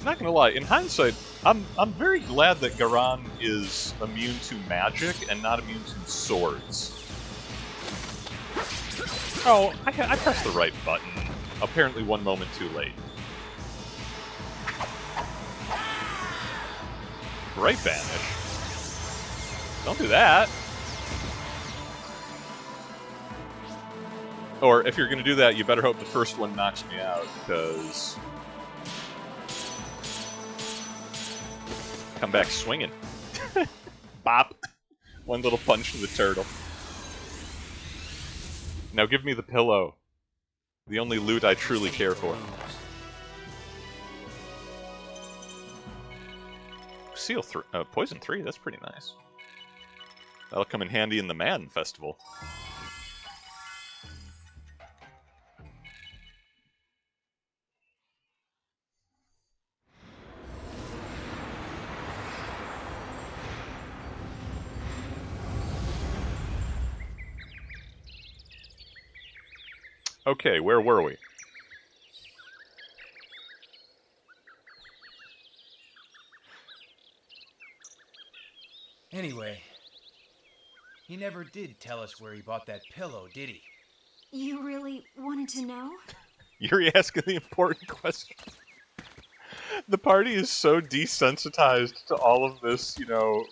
Not gonna lie, in hindsight, I'm very glad that Garan is immune to magic and not immune to swords. Oh, I pressed the right button. Apparently 1 moment too late. Bright Vanish? Don't do that. Or if you're gonna do that, you better hope the first one knocks me out, because... come back swinging. Bop. One little punch to the turtle. Now give me the pillow. The only loot I truly care for. Seal 3, Poison 3, that's pretty nice. That'll come in handy in the Madden Festival. Okay, where were we? Anyway, he never did tell us where he bought that pillow, did he? You really wanted to know? You're asking the important question. The party is so desensitized to all of this, you know,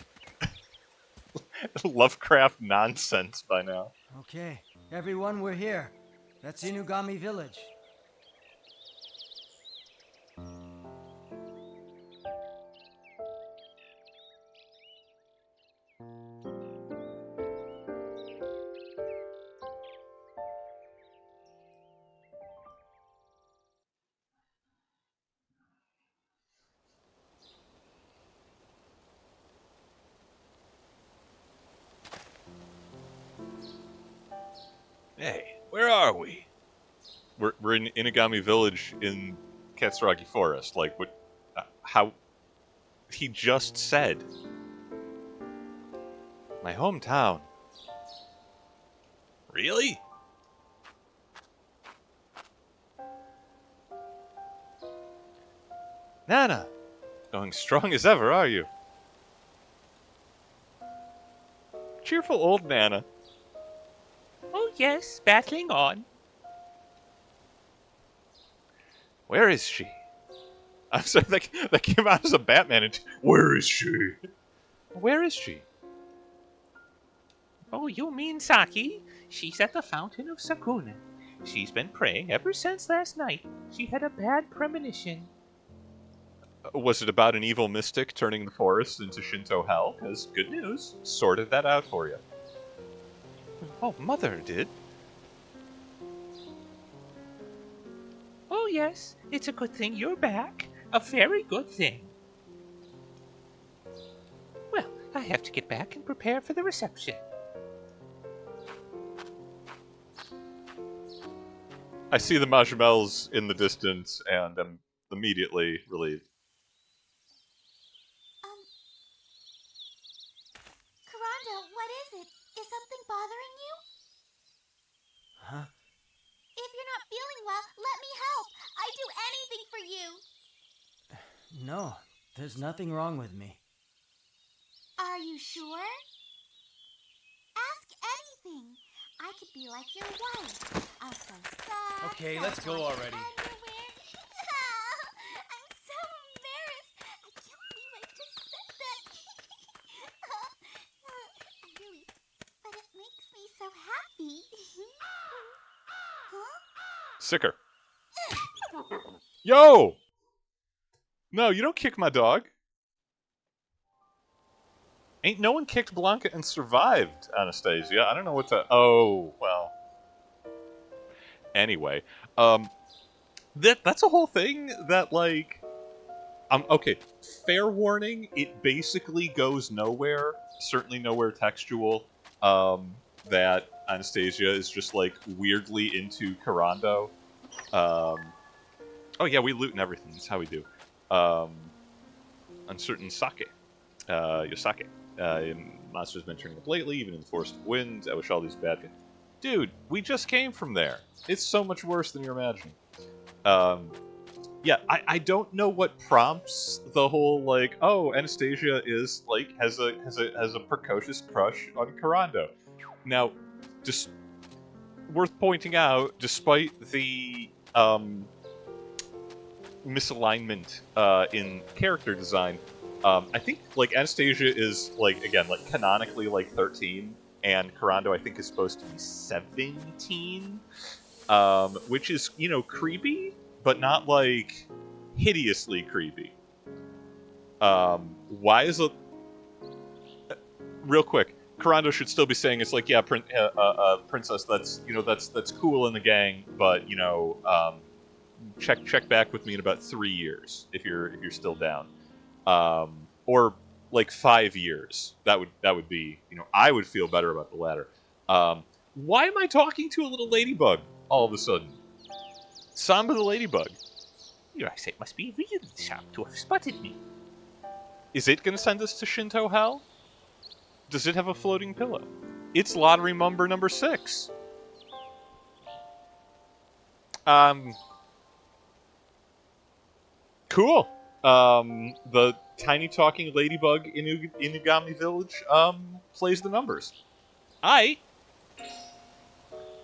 Lovecraft nonsense by now. Okay, everyone, we're here. That's Inugami Village. Hey, where are we? We're in Inugami Village in Katsuragi Forest. Like, what? How? He just said. My hometown. Really? Nana, going strong as ever, are you? Cheerful old Nana. Oh yes, battling on. Where is she? I'm sorry, that came out as a Batman. Where is she? Where is she? Oh, you mean Saki? She's at the Fountain of Sakuna. She's been praying ever since last night. She had a bad premonition. Was it about an evil mystic turning the forest into Shinto hell? Because good news, sorted that out for you. Oh, Mother did. Oh yes, it's a good thing you're back. A very good thing. Well, I have to get back and prepare for the reception. I see the marshmallows in the distance, and I'm immediately relieved. Kurando, what is it? Is something bothering you? Huh? If you're not feeling well, let me help. I'd do anything for you. No, there's nothing wrong with me. Are you sure? Ask anything. I could be like your wife. I'll sew socks. Okay, I'll let's go wash already. underwear. I'm so embarrassed. I can't believe I just said that. Really, but it makes me so happy. Huh? Sicker. Yo! No, you don't kick my dog. Ain't no one kicked Blanca and survived, Anastasia. I don't know what to... Oh, well. Anyway. That's a whole thing that, like... Okay, fair warning, it basically goes nowhere. Certainly nowhere textual. That Anastasia is just, like, weirdly into Kurando. Oh yeah, we loot and everything. That's how we do. Uncertain sake. Yosake. Monsters been turning up lately, even in the Forest of Winds. I wish all these bad guys... Dude, we just came from there. It's so much worse than you're imagining. Yeah, I don't know what prompts the whole, like, oh, Anastasia is, like, has a precocious crush on Kurando. Now, just worth pointing out, despite the, misalignment, in character design, I think, like, Anastasia is, like, again, like, canonically, like, 13, and Kurando, I think, is supposed to be 17, which is, you know, creepy, but not, like, hideously creepy. Why is it... Real quick, Kurando should still be saying, it's like, yeah, princess, that's, you know, that's cool in the gang, but, you know, check back with me in about 3 years, if you're still down. Or like 5 years. That would be, you know, I would feel better about the latter. Why am I talking to a little ladybug all of a sudden? Samba the ladybug. Your eyesight must be really sharp to have spotted me. Is it gonna send us to Shinto Hell? Does it have a floating pillow? It's lottery number 6. Cool. The tiny talking ladybug in Inugami Village, plays the numbers.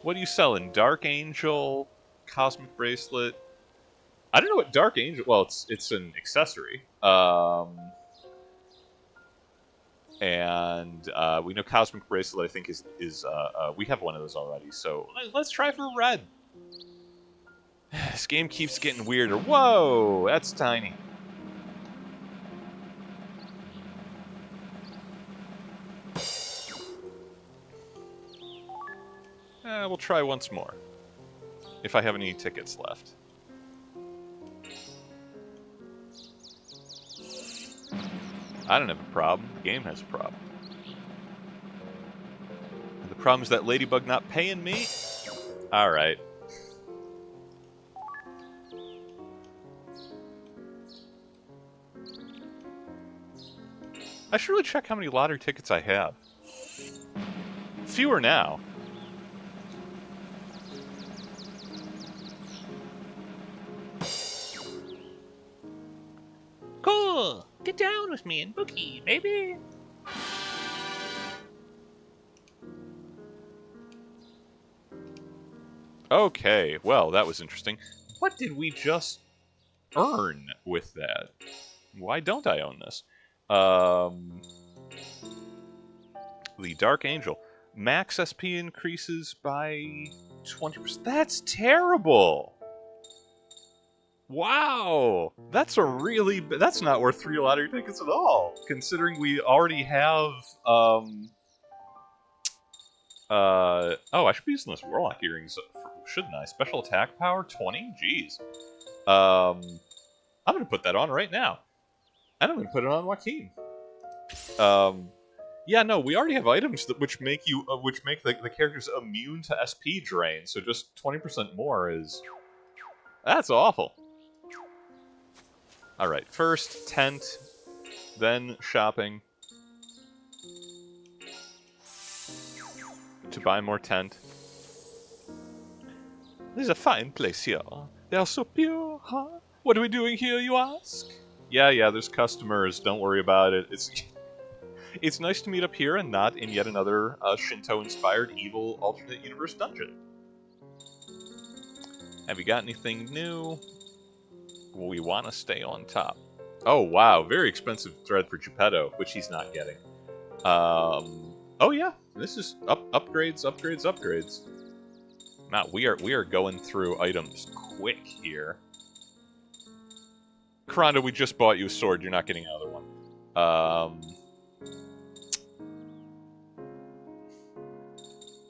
What are you selling? Dark Angel, Cosmic Bracelet. I don't know what Dark Angel... Well, it's an accessory. And we know Cosmic Bracelet, I think, is we have one of those already, so let's try for red. This game keeps getting weirder. Whoa, that's tiny. We'll try once more. If I have any tickets left. I don't have a problem. The game has a problem. And the problem is that ladybug not paying me? Alright. I should really check how many lottery tickets I have. Fewer now. Cool. Get down with me and bookie, baby. Okay, well, that was interesting. What did we just earn with that? Why don't I own this? The Dark Angel. Max SP increases by 20%. That's terrible! Wow! That's a really... That's not worth 3 lottery tickets at all, considering we already have, oh, I should be using this Warlock earrings, shouldn't I? Special attack power, 20? Jeez. I'm gonna put that on right now. And I'm gonna put it on Joaquin. Yeah, no, we already have items which make the characters immune to SP drain, so just 20% more is... That's awful. Alright, first tent, then shopping. To buy more tent. This is a fine place here. They are so pure, huh? What are we doing here, you ask? Yeah, there's customers, don't worry about it. It's nice to meet up here and not in yet another Shinto-inspired evil alternate universe dungeon. Have you got anything new? We want to stay on top. Oh, wow, very expensive thread for Geppetto, which he's not getting. Oh yeah, this is upgrades. Now, we are going through items quick here. Kurando, we just bought you a sword, you're not getting another one.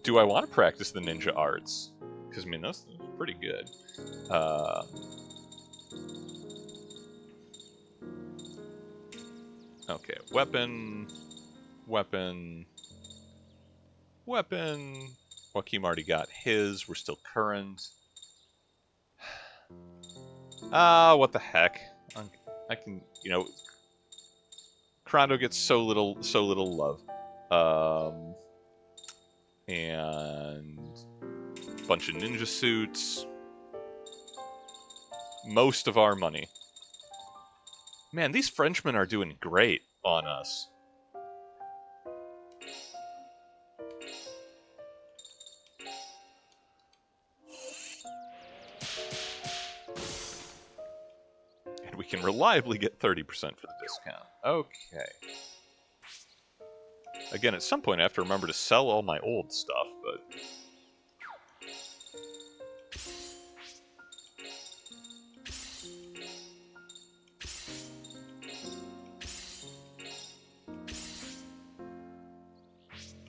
Do I want to practice the ninja arts? Because, I mean, that's pretty good. Okay, weapon. Joaquin already got his, we're still current. What the heck. I can, you know... Kurando gets so little love. And... bunch of ninja suits. Most of our money. Man, these Frenchmen are doing great on us. And we can reliably get 30% for the discount. Okay. Again, at some point I have to remember to sell all my old stuff, but...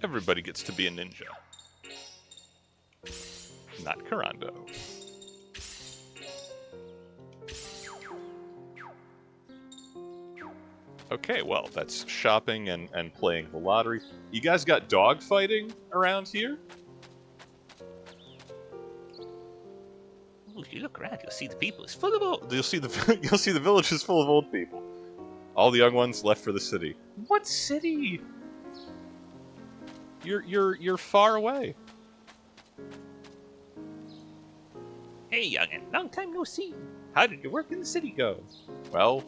Everybody gets to be a ninja. Not Kurando. Okay, well, that's shopping and playing the lottery. You guys got dog fighting around here? Ooh, if you look around, you'll see the people is full of old. You'll see the village is full of old people. All the young ones left for the city. What city? You're far away. Hey, youngin', long time no see. How did your work in the city go? Well,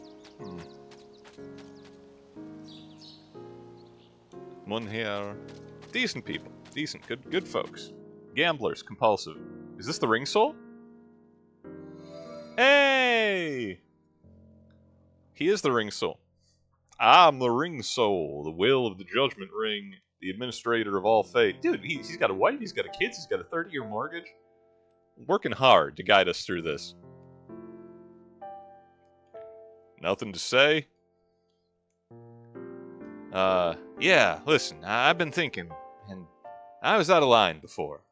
one here. Decent people. Decent, good folks. Gamblers, compulsive. Is this the ring soul? Hey! He is the ring soul. I'm the ring soul, the will of the judgment ring, the administrator of all fate. Dude, he's got a wife, he's got a kids, he's got a 30-year mortgage. Working hard to guide us through this. Nothing to say? Yeah, listen, I've been thinking, and I was out of line before.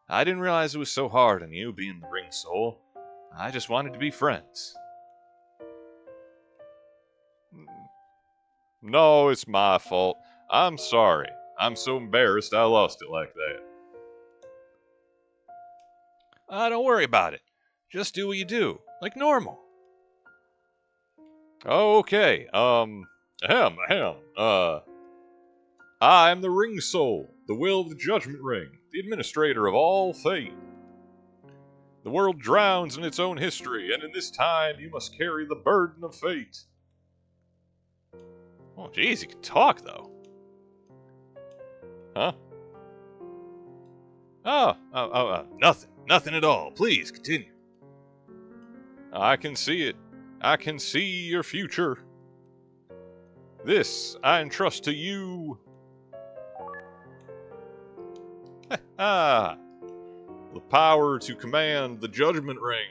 I didn't realize it was so hard on you being the ring soul. I just wanted to be friends. No, it's my fault. I'm sorry. I'm so embarrassed I lost it like that. Don't worry about it. Just do what you do, like normal. Okay, I'm the ring soul, the will of the judgment ring, the administrator of all fate. The world drowns in its own history, and in this time you must carry the burden of fate. Oh, jeez, you can talk, though. Huh? Nothing. Nothing at all. Please, continue. I can see it. I can see your future. This I entrust to you. The power to command the Judgment Ring.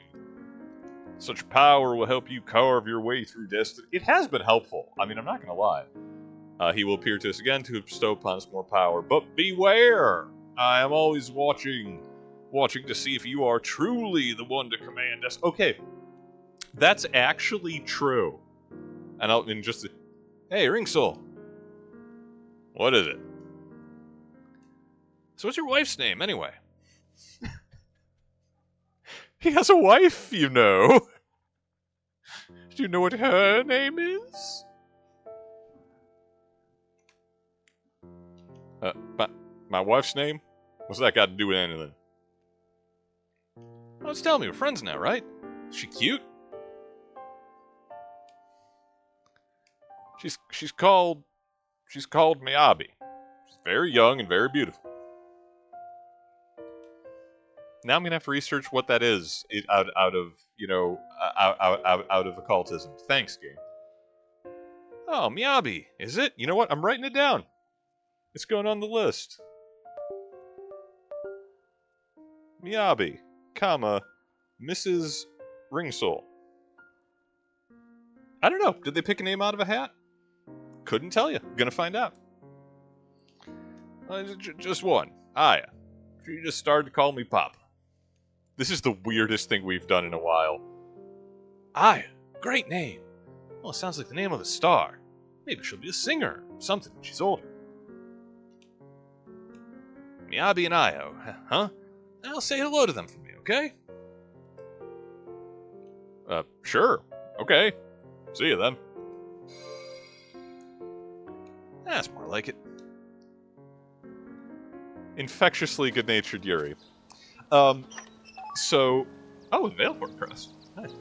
Such power will help you carve your way through destiny. It has been helpful. I mean, I'm not going to lie. He will appear to us again to bestow upon us more power. But beware! I am always watching to see if you are truly the one to command us. Okay, that's actually true. And just... Hey, Ring Soul. What is it? So what's your wife's name, anyway? He has a wife, you know. Do you know what her name is? My wife's name? What's that got to do with anything? Oh, just tell me, we're friends now, right? Is she cute? She's called Miyabi. She's very young and very beautiful. Now I'm gonna have to research what that is out of occultism. Thanks, game. Oh, Miyabi, is it? You know what? I'm writing it down. It's going on the list. Miyabi, comma, Mrs. Ringsoul. I don't know. Did they pick a name out of a hat? Couldn't tell you. Gonna find out. Just one. Aya. She just started to call me Papa. This is the weirdest thing we've done in a while. Aya. Great name. Well, it sounds like the name of a star. Maybe she'll be a singer or something when she's older. Miyabi and Io, huh? I'll say hello to them for me, okay? Sure. Okay. See you then. That's more like it. Infectiously good-natured Yuri. Oh, the Veilport crest. Nice.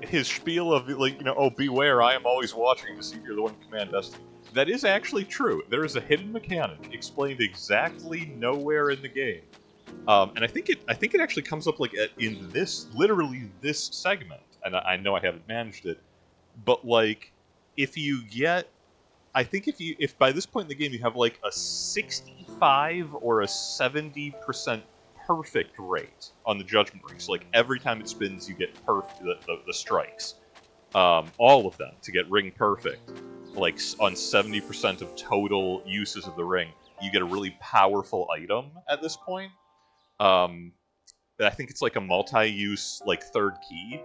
His spiel of, like, you know, oh, beware, I am always watching to see if you're the one to command destiny. That is actually true. There is a hidden mechanic explained exactly nowhere in the game. And I think it actually comes up, like, in literally this segment. And I know I haven't managed it. But, like, if by this point in the game you have, like, a 65 or a 70% perfect rate on the Judgment Ring. So, like, every time it spins, you get the strikes. All of them to get ring perfect. Like, on 70% of total uses of the ring, you get a really powerful item at this point. I think it's like a multi-use, like, third key.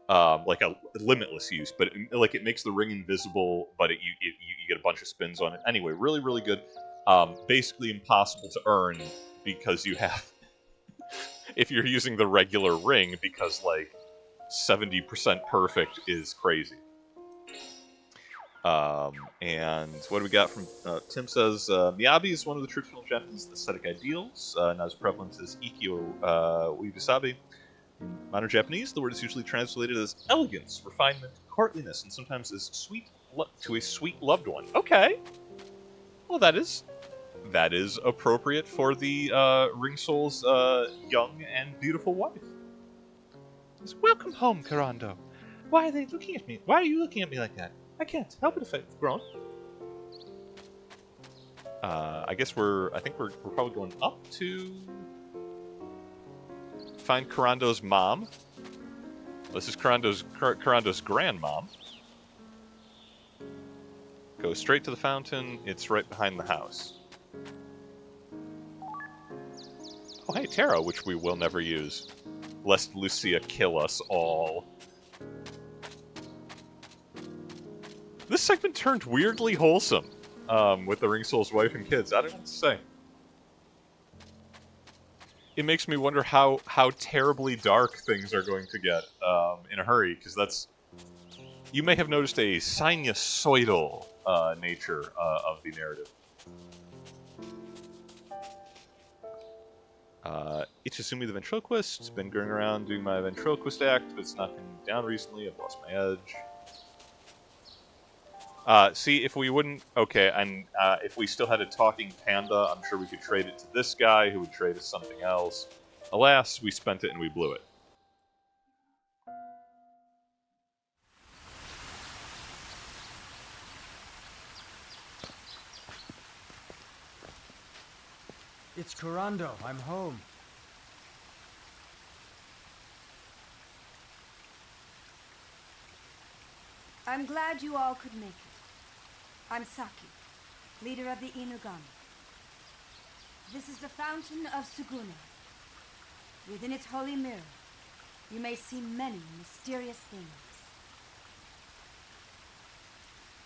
Like a limitless use, but it makes the ring invisible, but you get a bunch of spins on it. Anyway, really, really good. Basically impossible to earn because you have... if you're using the regular ring, because, like, 70% perfect is crazy. And what do we got from... Tim says, Miyabi is one of the traditional Japanese aesthetic ideals, not as prevalent as Ikkyo Uebisabi. In modern Japanese, the word is usually translated as elegance, refinement, courtliness, and sometimes as to a sweet loved one. Okay. Well, that is appropriate for the Ringsoul's young and beautiful wife. Welcome home, Kurando. Why are they looking at me? Why are you looking at me like that? I can't help it if I've grown. I think we're probably going up to find Kurando's mom. This is Kurando's grandmom. Go straight to the fountain. It's right behind the house. Oh, hey, Tarot, which we will never use, lest Lucia kill us all. This segment turned weirdly wholesome, with the Ringsoul's wife and kids. I don't know what to say. It makes me wonder how terribly dark things are going to get in a hurry, because that's... You may have noticed a sinusoidal nature of the narrative. Ichizumi the Ventriloquist. Been going around doing my ventriloquist act, but it's not been down recently. I've lost my edge. See, if we wouldn't... Okay, and if we still had a talking panda, I'm sure we could trade it to this guy, who would trade us something else. Alas, we spent it and we blew it. It's Kurando. I'm home. I'm glad you all could make it. I'm Saki, leader of the Inugami. This is the fountain of Suguna. Within its holy mirror, you may see many mysterious things.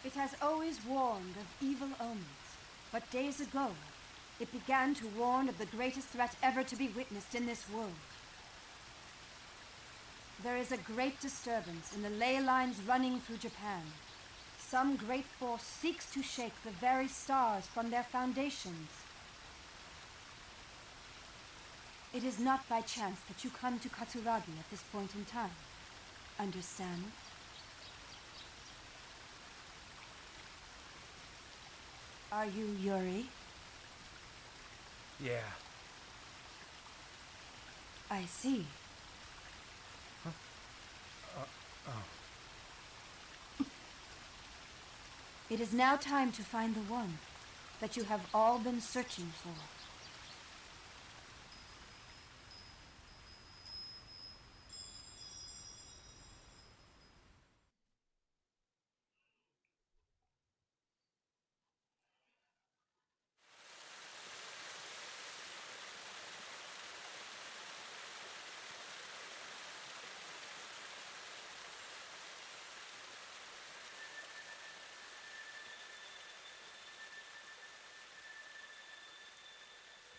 It has always warned of evil omens, but days ago, it began to warn of the greatest threat ever to be witnessed in this world. There is a great disturbance in the ley lines running through Japan. Some great force seeks to shake the very stars from their foundations. It is not by chance that you come to Katsuragi at this point in time. Understand? Are you Yuri? Yeah. I see. It is now time to find the one that you have all been searching for.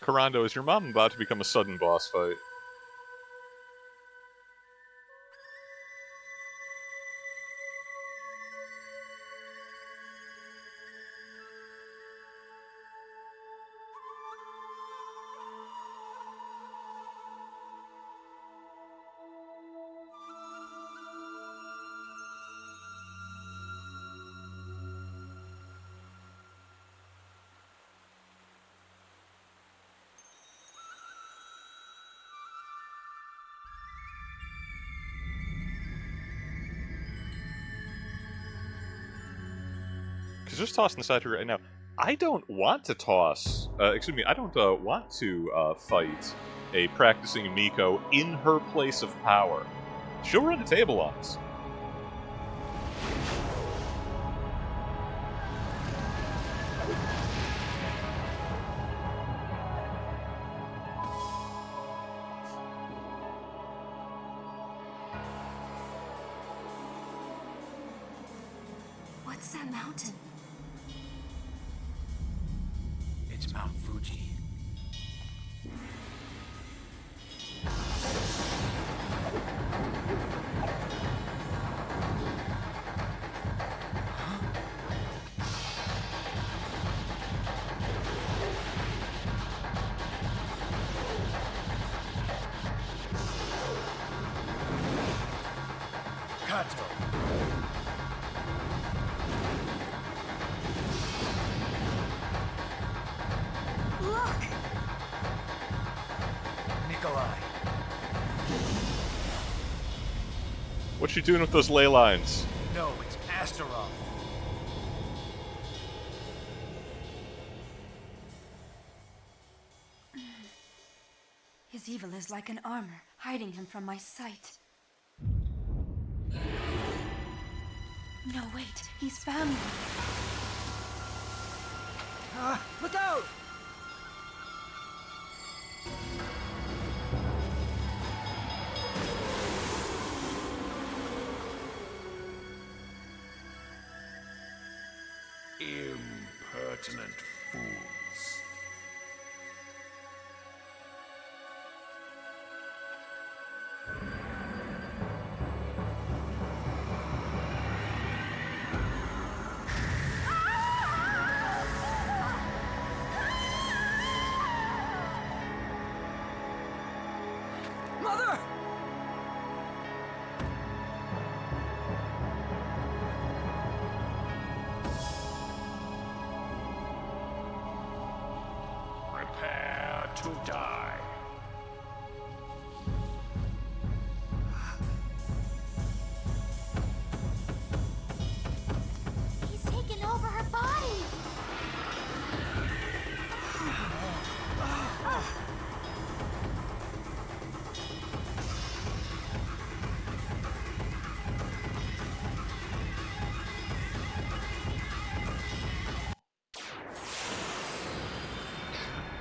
Kurando, is your mom about to become a sudden boss fight? Because just tossing this out here right now, I don't want to toss... excuse me, I don't want to fight a practicing Miko in her place of power. She'll run a table on us. What's that mountain? It's Mount Fuji. Kato. Look! Nikolai. What's she doing with those ley lines? No, it's Astaroth. His evil is like an armor, hiding him from my sight. No, wait, he's found me. Look out! Impertinent fools. Mother! to die. He's taken over her body.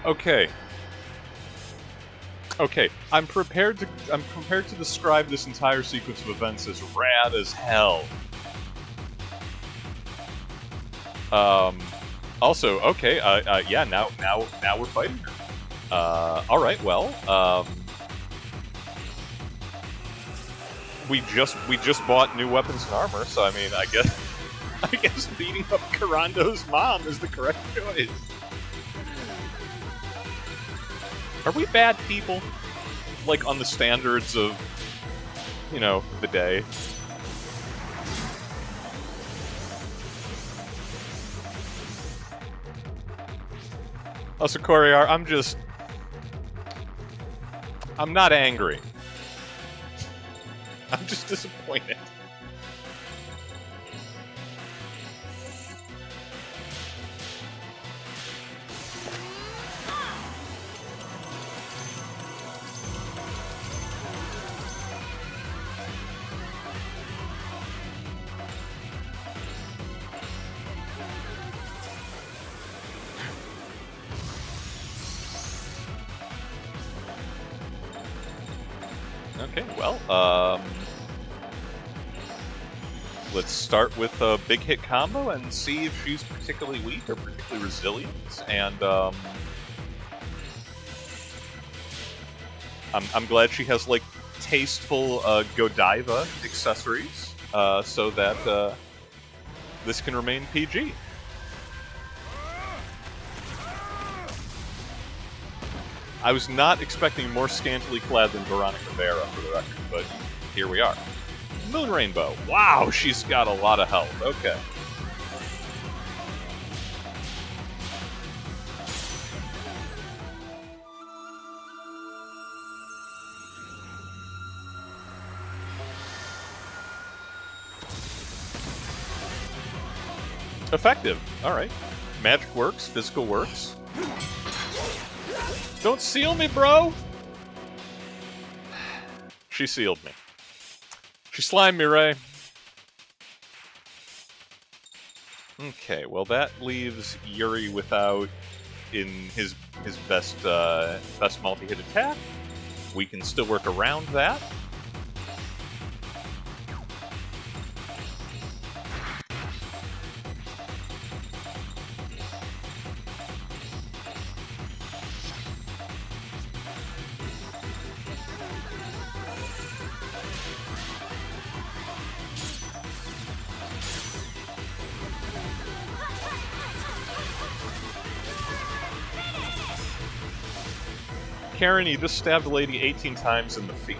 Okay. Okay, I'm prepared to describe this entire sequence of events as rad as hell. Also, okay, yeah, now we're fighting her. All right, well, we just bought new weapons and armor, so I mean, I guess beating up Kurando's mom is the correct choice. Are we bad people? Like, on the standards of, you know, the day? Also, Coriar, I'm not angry. I'm just disappointed. Okay, well, let's start with a big hit combo and see if she's particularly weak or particularly resilient. And I'm glad she has like tasteful Godiva accessories, so that this can remain PG. I was not expecting more scantily clad than Veronica Vera, for the record, but here we are. Moon Rainbow. Wow, she's got a lot of health. Okay. Effective. Alright. Magic works, physical works. Don't seal me, bro! She sealed me. She slimed me, Ray. Okay, well that leaves Yuri without in his best multi-hit attack. We can still work around that. Karen, you just stabbed a lady 18 times in the feet.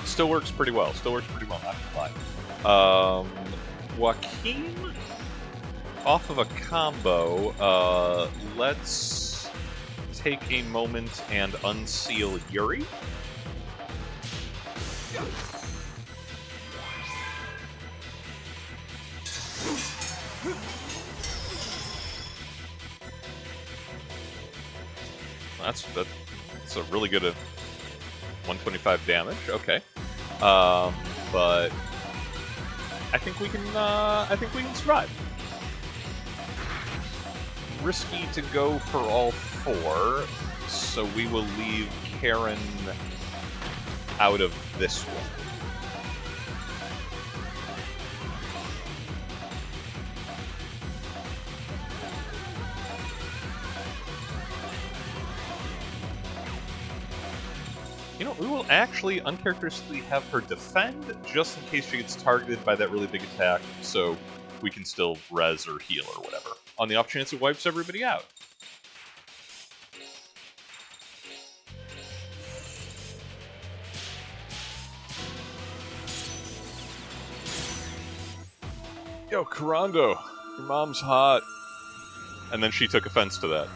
Still works pretty well. Still works pretty well, not gonna lie. Joaquin, off of a combo, let's take a moment and unseal Yuri. That's a really good 125 damage. Okay, but I think we can survive. Risky to go for all four, so we will leave Karen out of this one. You know, we will actually uncharacteristically have her defend just in case she gets targeted by that really big attack, so we can still res or heal or whatever, on the off chance it wipes everybody out. Yo, Kurando, your mom's hot. And then she took offense to that.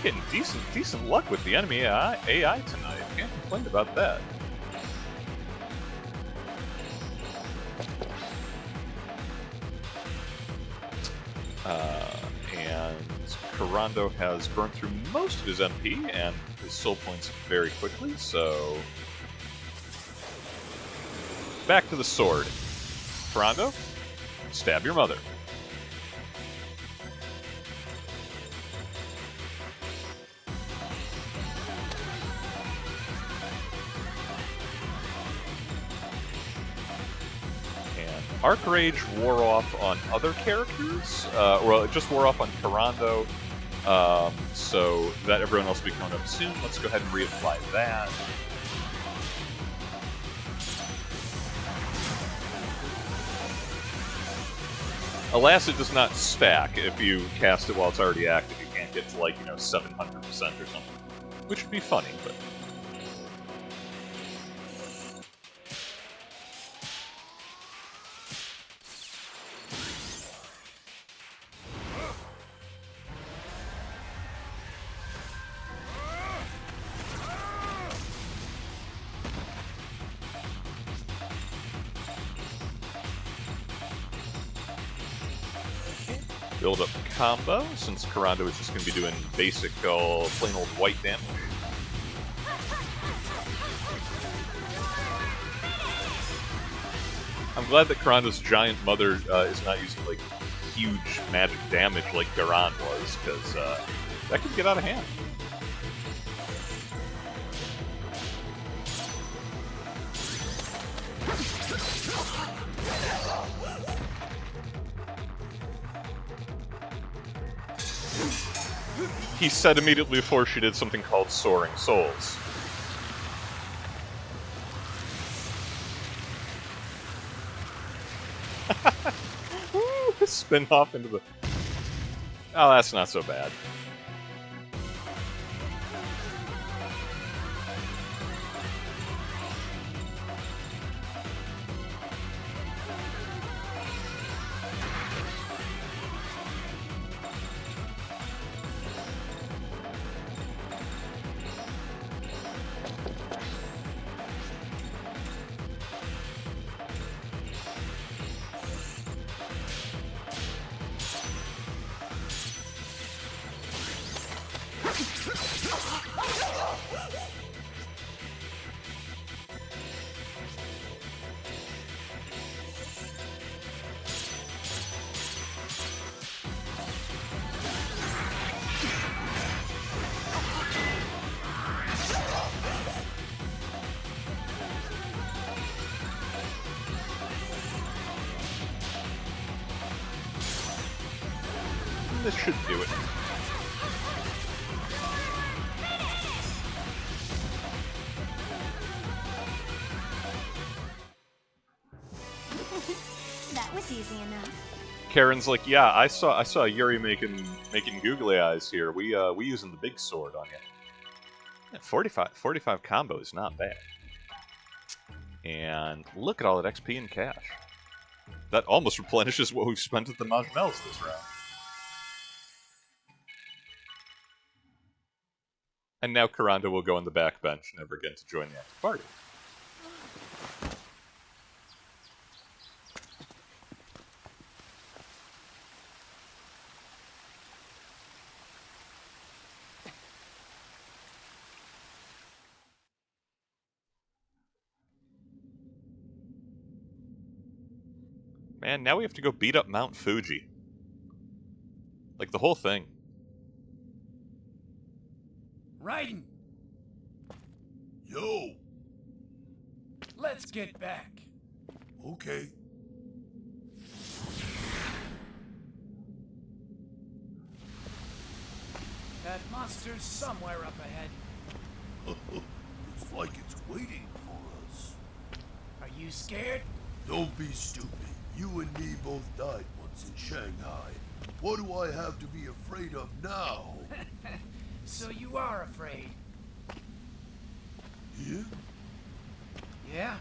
Getting decent luck with the enemy AI tonight. Can't complain about that. And Kurando has burned through most of his MP and his soul points very quickly, so back to the sword. Kurando, stab your mother. Arc Rage wore off on other characters, well, it just wore off on Kurando, so that everyone else will be coming up soon. Let's go ahead and reapply that. Alas, it does not stack. If you cast it while it's already active, you can't get to, like, 700% or something, which would be funny, but... Build up combo, since Kurando is just going to be doing basic, plain old white damage. I'm glad that Kurando's giant mother is not using, like, huge magic damage like Garan was, because that could get out of hand. He said immediately before she did something called Soaring Souls. Spin off into the... Oh, that's not so bad. This should do it. That was easy enough. Karen's like, yeah, I saw Yuri making googly eyes here. We using the big sword on you. Yeah, 45 combo is not bad. And look at all that XP and cash. That almost replenishes what we've spent at the Majmels this round. And now Kurando will go on the back bench, never again to join the active party. Man, now we have to go beat up Mount Fuji. Like, the whole thing. Raiden, Yo! let's get back. Okay. That monster's somewhere up ahead. It's like it's waiting for us. Are you scared? Don't be stupid. You and me both died once in Shanghai. What do I have to be afraid of now? So you are afraid? Yeah? Yeah?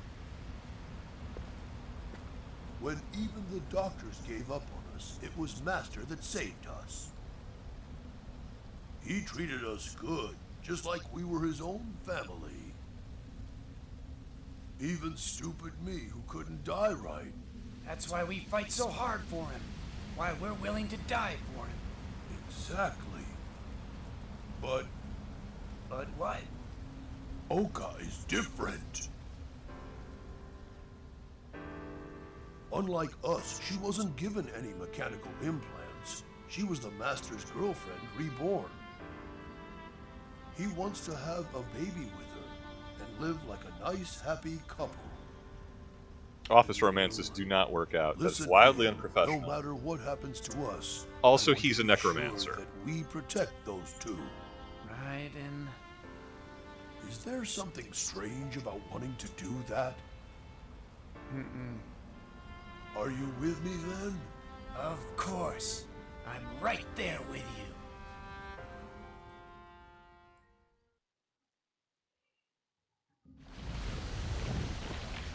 When even the doctors gave up on us, it was Master that saved us. He treated us good, just like we were his own family. Even stupid me who couldn't die right. That's why we fight so hard for him. Why we're willing to die for him. Exactly. But But what? Oka is different. Unlike us, she wasn't given any mechanical implants. She was the Master's girlfriend reborn. He wants to have a baby with her and live like a nice, happy couple. Office romances do not work out. That's Listen, wildly Ian, unprofessional. No matter what happens to us. Also, I want he's to a be necromancer. sure that we protect those two. Raiden. Is there something strange about wanting to do that? Are you with me then? Of course. I'm right there with you.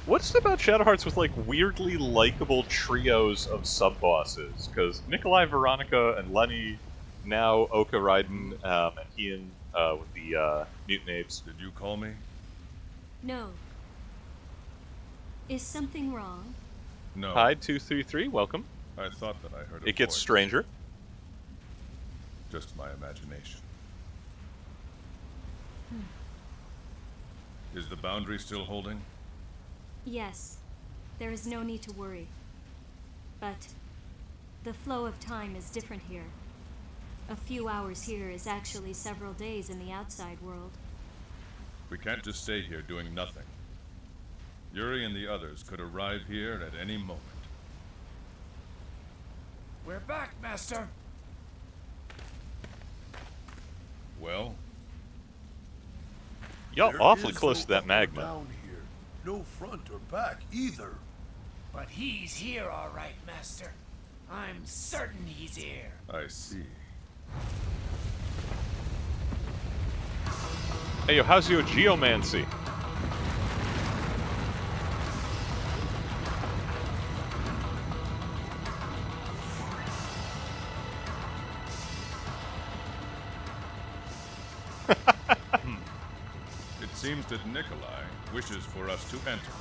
What's it about Shadow Hearts with, like, weirdly likable trios of sub-bosses? Because Nikolai, Veronica, and Lenny, now Oka, Raiden, and Ian with the Mutant Apes. Did you call me? No. Is something wrong? No. Hyde233, welcome. I thought that I heard a It gets voice. stranger. Just my imagination. Is the boundary still holding? Yes. There is no need to worry. But the flow of time is different here. A few hours here is actually several days in the outside world. We can't just stay here doing nothing. Yuri and the others could arrive here at any moment. We're back, Master. Well, Y'all There awfully is close no to that up or magma. down here. No front or back either. But he's here, all right, Master. I'm certain he's here. I see. Hey, yo, how's your geomancy? It seems that Nikolai wishes for us to enter.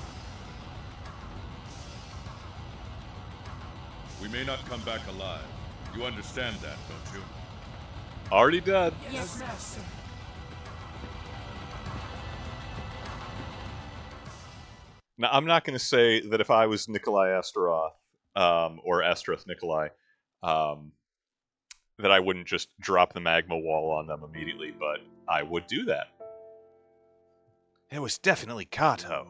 We may not come back alive. You understand that, don't you? Already dead. Yes, Master. Now, I'm not going to say that if I was Nikolai Astaroth, or Astaroth Nikolai, that I wouldn't just drop the magma wall on them immediately, but I would do that. It was definitely Kato.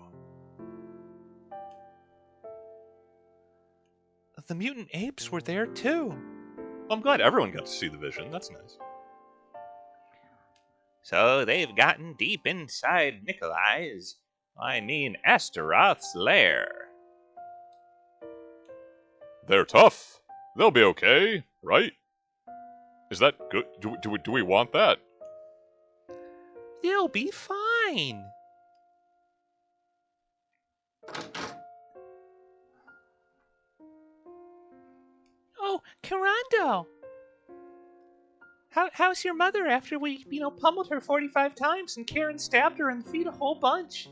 The mutant apes were there too. I'm glad everyone got to see the vision. That's nice. So they've gotten deep inside Nikolai's, Astaroth's lair. They're tough. They'll be okay, right? Is that good? Do we want that? They'll be fine. Oh, Kurando! How's your mother after we, pummeled her 45 times and Karen stabbed her in the feet a whole bunch?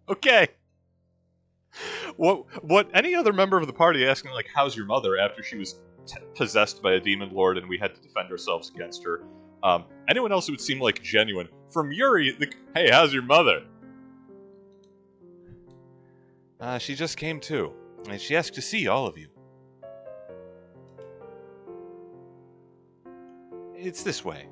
Okay. What? Any other member of the party asking like, "How's your mother?" after she was possessed by a demon lord and we had to defend ourselves against her? Anyone else who would seem like genuine? From Yuri, hey, how's your mother? She just came to, and she asked to see all of you. It's this way.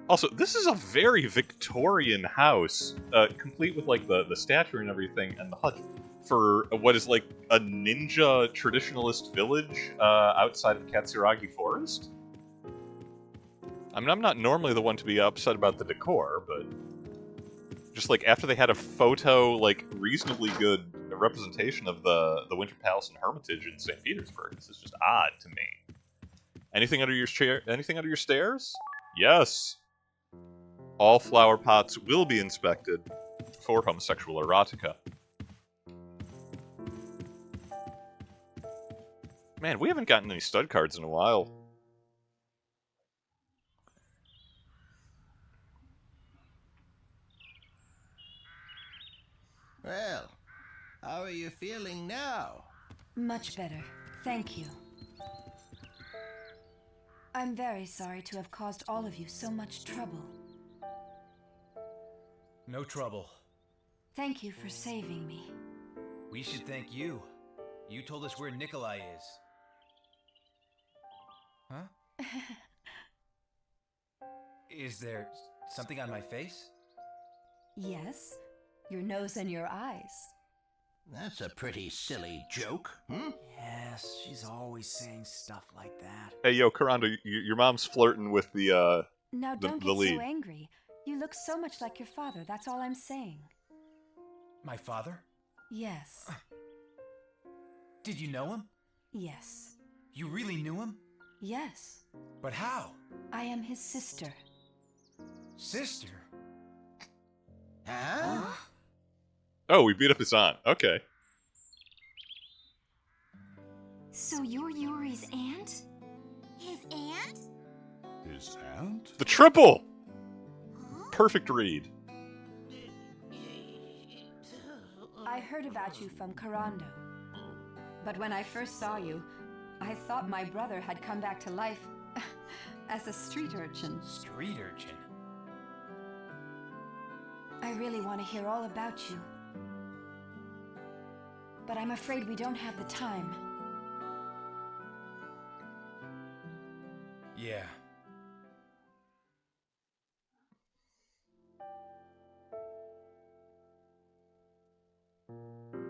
Also, this is a very Victorian house, complete with like the statue and everything, and the hut for what is like a ninja traditionalist village outside of Katsuragi Forest. I mean, I'm not normally the one to be upset about the decor, but just like after they had a photo, like reasonably good representation of the Winter Palace and Hermitage in St. Petersburg, this is just odd to me. Anything under your chair? Anything under your stairs? Yes. All flower pots will be inspected for homosexual erotica. Man, we haven't gotten any stud cards in a while. Well, how are you feeling now? Much better. Thank you. I'm very sorry to have caused all of you so much trouble. No trouble. Thank you for saving me. We should thank you. You told us where Nikolai is. Huh? Is there something on my face? Yes, your nose and your eyes. That's a pretty silly joke, hmm? Yes, she's always saying stuff like that. Hey, yo, Kurando, your mom's flirting with the Now don't the get lead. so angry. You look so much like your father, that's all I'm saying. My father? Yes. Did you know him? Yes. You really knew him? Yes. But how? I am his sister. Sister? Huh? Oh, we beat up his aunt. Okay. So you're Yuri's aunt? His aunt? His aunt? The triple! Huh? Perfect read. I heard about you from Kurando. But when I first saw you, I thought my brother had come back to life as a street urchin. Street urchin? I really want to hear all about you. But I'm afraid we don't have the time. Yeah.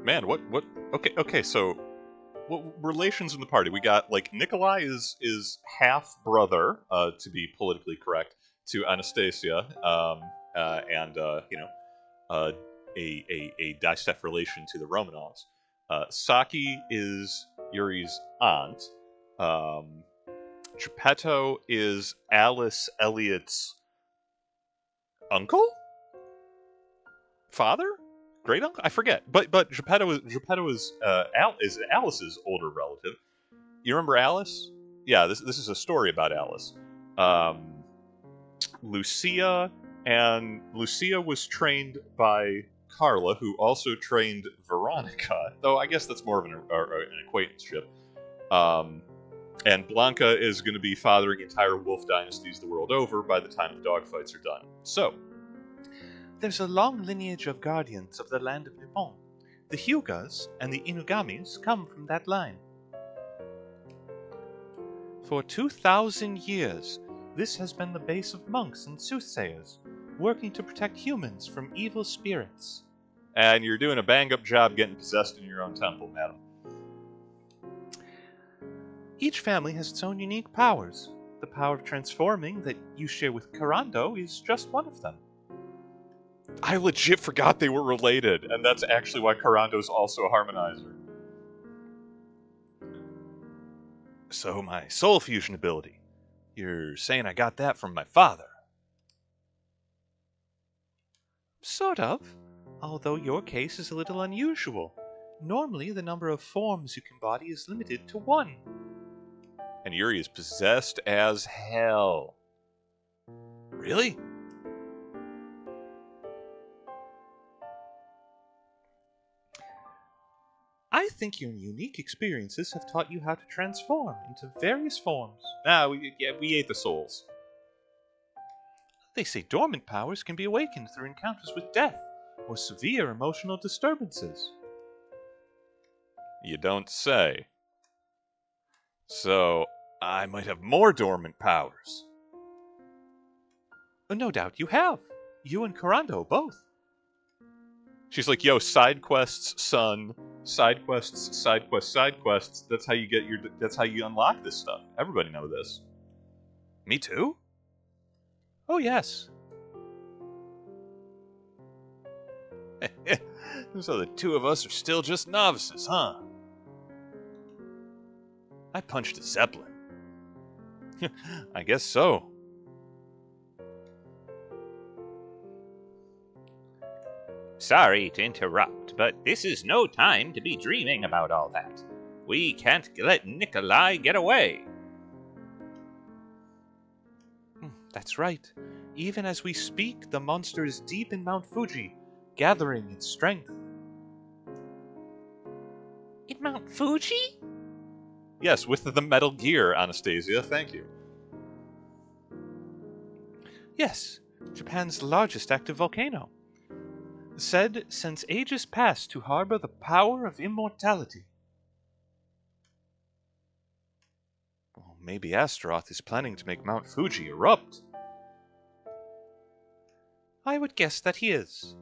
Man, what? Okay, so what relations in the party? We got like Nikolai is half brother, to be politically correct, to Anastasia, and a distef relation to the Romanovs. Saki is Yuri's aunt. Geppetto is Alice Elliot's uncle, father, great uncle. I forget, but Geppetto is Alice's older relative. You remember Alice? Yeah, this is a story about Alice. Lucia was trained by Carla, who also trained Veronica, though I guess that's more of an acquaintanceship. And Blanca is going to be fathering entire wolf dynasties the world over by the time the dogfights are done. So, there's a long lineage of guardians of the land of Nippon. The Hyugas and the Inugamis come from that line. For 2,000 years, this has been the base of monks and soothsayers, working to protect humans from evil spirits. And you're doing a bang-up job getting possessed in your own temple, madam. Each family has its own unique powers. The power of transforming that you share with Kurando is just one of them. I legit forgot they were related, and that's actually why Kurando's also a harmonizer. So my soul fusion ability. You're saying I got that from my father? Sort of. Although your case is a little unusual. Normally, the number of forms you can embody is limited to 1. And Yuri is possessed as hell. Really? I think your unique experiences have taught you how to transform into various forms. We ate the souls. They say dormant powers can be awakened through encounters with death or severe emotional disturbances. You don't say. So, I might have more dormant powers. No doubt you have. You and Kurando both. She's like, yo, side quests, son. Side quests, side quests, side quests. That's how you unlock this stuff. Everybody knows this. Me too? Oh, yes. So the two of us are still just novices, huh? I punched a Zeppelin. I guess so. Sorry to interrupt, but this is no time to be dreaming about all that. We can't let Nikolai get away. That's right. Even as we speak, the monster is deep in Mount Fuji, gathering its strength. In Mount Fuji? Yes, with the Metal Gear, Anastasia, thank you. Yes, Japan's largest active volcano. Said since ages past to harbor the power of immortality. Well, maybe Astaroth is planning to make Mount Fuji erupt. I would guess that he is.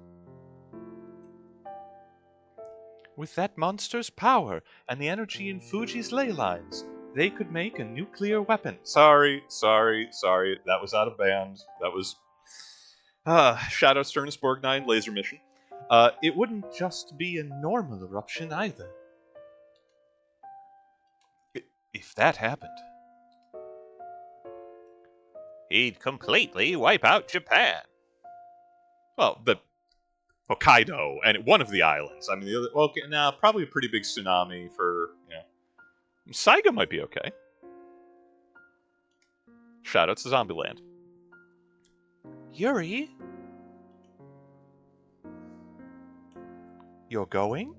With that monster's power and the energy in Fuji's ley lines, they could make a nuclear weapon. Sorry. That was out of band. That was... Shadow Sternsborg 9 laser mission. It wouldn't just be a normal eruption either. If that happened... He'd completely wipe out Japan. Well, the Hokkaido and one of the islands. I mean, the other... Well, okay, nah, probably a pretty big tsunami for, Saiga might be okay. Shoutouts to Zombieland. Yuri? You're going?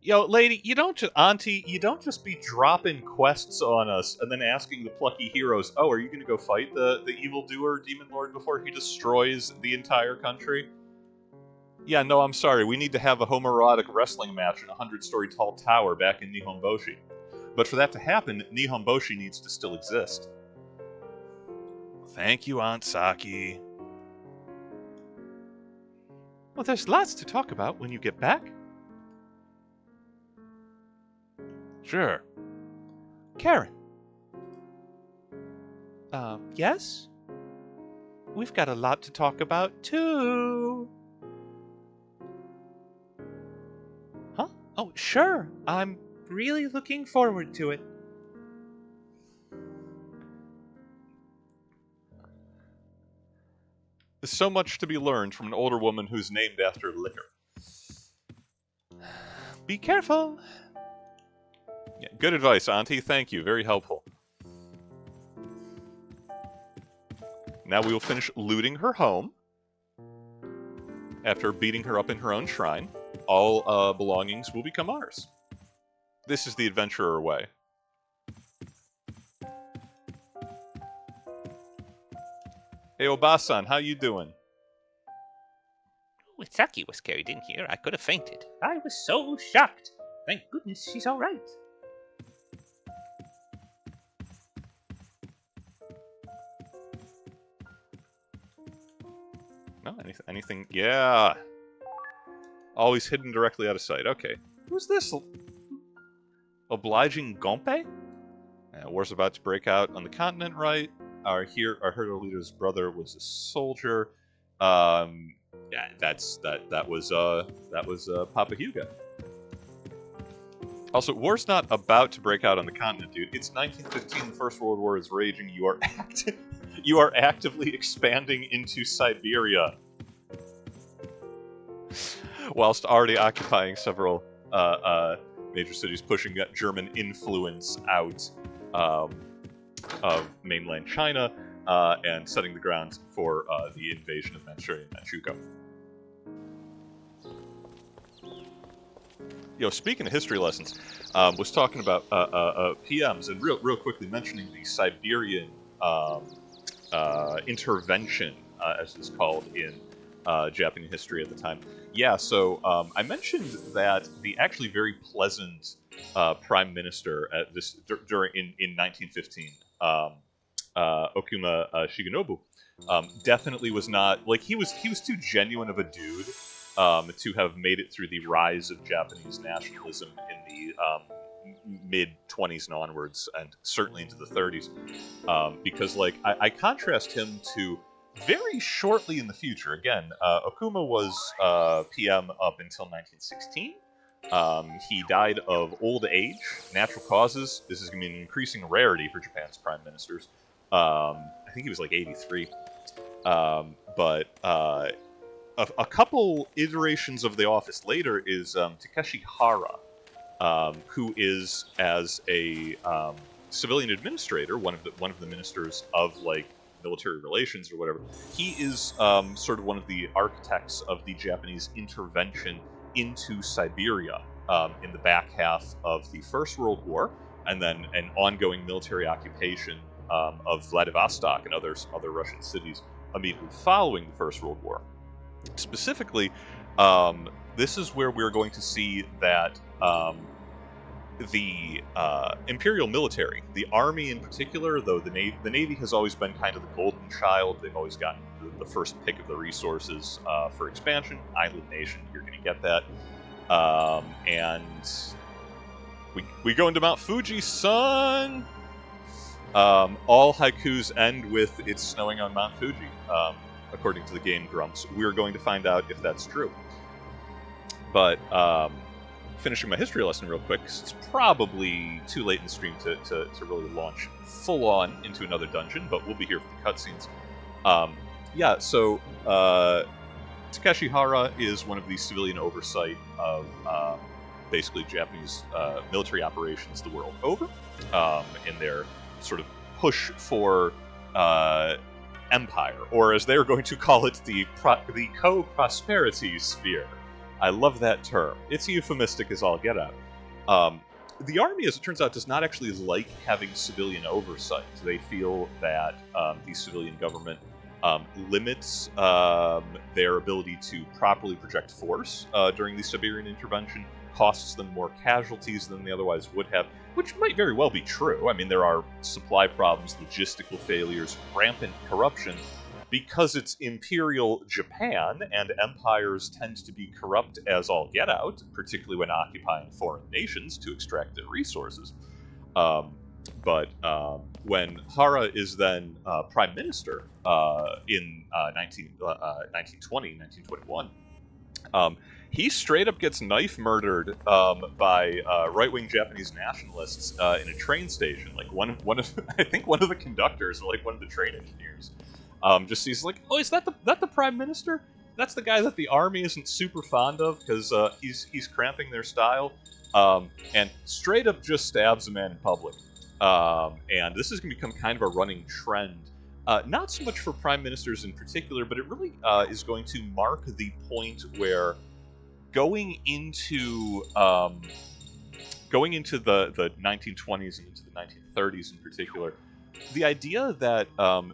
Yo, lady, you don't just be dropping quests on us and then asking the plucky heroes, oh, are you gonna go fight the evildoer demon lord before he destroys the entire country? Yeah, no, I'm sorry, we need to have a homoerotic wrestling match in a 100-story tall tower back in Nihonboshi. But for that to happen, Nihonboshi needs to still exist. Thank you, Aunt Saki. Well, there's lots to talk about when you get back. Sure. Karen. Yes? We've got a lot to talk about, too. Huh? Oh, sure. I'm really looking forward to it. There's so much to be learned from an older woman who's named after liquor. Be careful. Yeah, good advice, Auntie. Thank you. Very helpful. Now we will finish looting her home. After beating her up in her own shrine, all belongings will become ours. This is the adventurer way. Hey, Obasan, how you doing? If Saki was carried in here, I could have fainted. I was so shocked. Thank goodness she's all right. No, anything? Yeah. Always hidden directly out of sight. Okay. Who's this? Obliging Gompe? War's about to break out on the continent, right? Our hero leader's brother was a soldier. Yeah, that was Papa Hugo. Also, war's not about to break out on the continent, dude. It's 1915. The First World War is raging. You are actively expanding into Siberia, whilst already occupying several major cities, pushing that German influence out of mainland China and setting the ground for the invasion of Manchuria and Manchukuo. Speaking of history lessons, was talking about PMs, and real quickly mentioning the Siberian intervention, as it's called in Japanese history at the time. Yeah, so I mentioned that the actually very pleasant prime minister at this in 1915, Okuma Shigenobu, definitely was not like he was too genuine of a dude to have made it through the rise of Japanese nationalism in the mid-20s and onwards, and certainly into the 30s, because like I contrast him to very shortly in the future. Again, Okuma was PM up until 1916. He died of old age, natural causes. This is going to be an increasing rarity for Japan's prime ministers. I think he was like 83. But a couple iterations of the office later is Takeshi Hara, who is, as a civilian administrator, one of the ministers of like military relations or whatever. He is sort of one of the architects of the Japanese intervention into Siberia in the back half of the First World War, and then an ongoing military occupation of Vladivostok and other Russian cities immediately following the First World War. Specifically, this is where we're going to see that the imperial military, the army in particular, though the Navy has always been kind of the golden child. They've always gotten the first pick of the resources for expansion. Island nation, you're going to get that. And we go into Mount Fuji, son! All haikus end with "It's snowing on Mount Fuji," according to the game Grumps. We're going to find out if that's true. But finishing my history lesson real quick, because it's probably too late in the stream to really launch full on into another dungeon, but we'll be here for the cutscenes. So Takeshi Hara is one of the civilian oversight of basically Japanese military operations the world over, in their sort of push for empire, or as they're going to call it, the co-prosperity sphere. I love that term. It's euphemistic as all get out. The army, as it turns out, does not actually like having civilian oversight. They feel that the civilian government limits their ability to properly project force during the Siberian intervention, costs them more casualties than they otherwise would have, which might very well be true. I mean, there are supply problems, logistical failures, rampant corruption, because it's Imperial Japan, and empires tend to be corrupt as all get out, particularly when occupying foreign nations to extract their resources. But when Hara is then prime minister in 1920, 1921, he straight up gets knife murdered by right-wing Japanese nationalists in a train station. Like one of I think one of the conductors, or like one of the train engineers, just sees like, oh, is that the prime minister? That's the guy that the army isn't super fond of because he's cramping their style, and straight up just stabs a man in public. And this is going to become kind of a running trend. Not so much for prime ministers in particular, but it really is going to mark the point where going into the 1920s and into the 1930s in particular, the idea that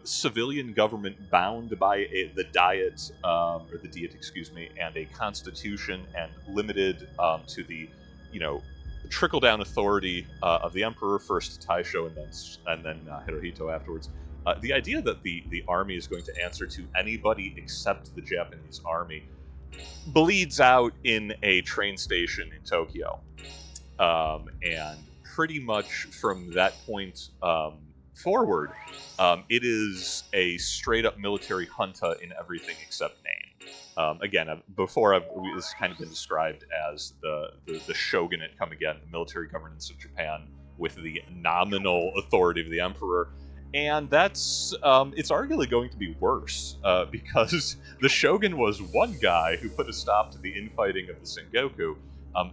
civilian government bound by the Diet, or the Diet, excuse me, and a constitution and limited to the, trickle-down authority of the emperor, first Taisho and then Hirohito afterwards. The idea that the army is going to answer to anybody except the Japanese army bleeds out in a train station in Tokyo. And pretty much from that point forward, it is a straight-up military junta in everything except name. Again, before it's kind of been described as the shogunate come again, the military governance of Japan with the nominal authority of the emperor. And that's, it's arguably going to be worse, because the shogun was one guy who put a stop to the infighting of the Sengoku.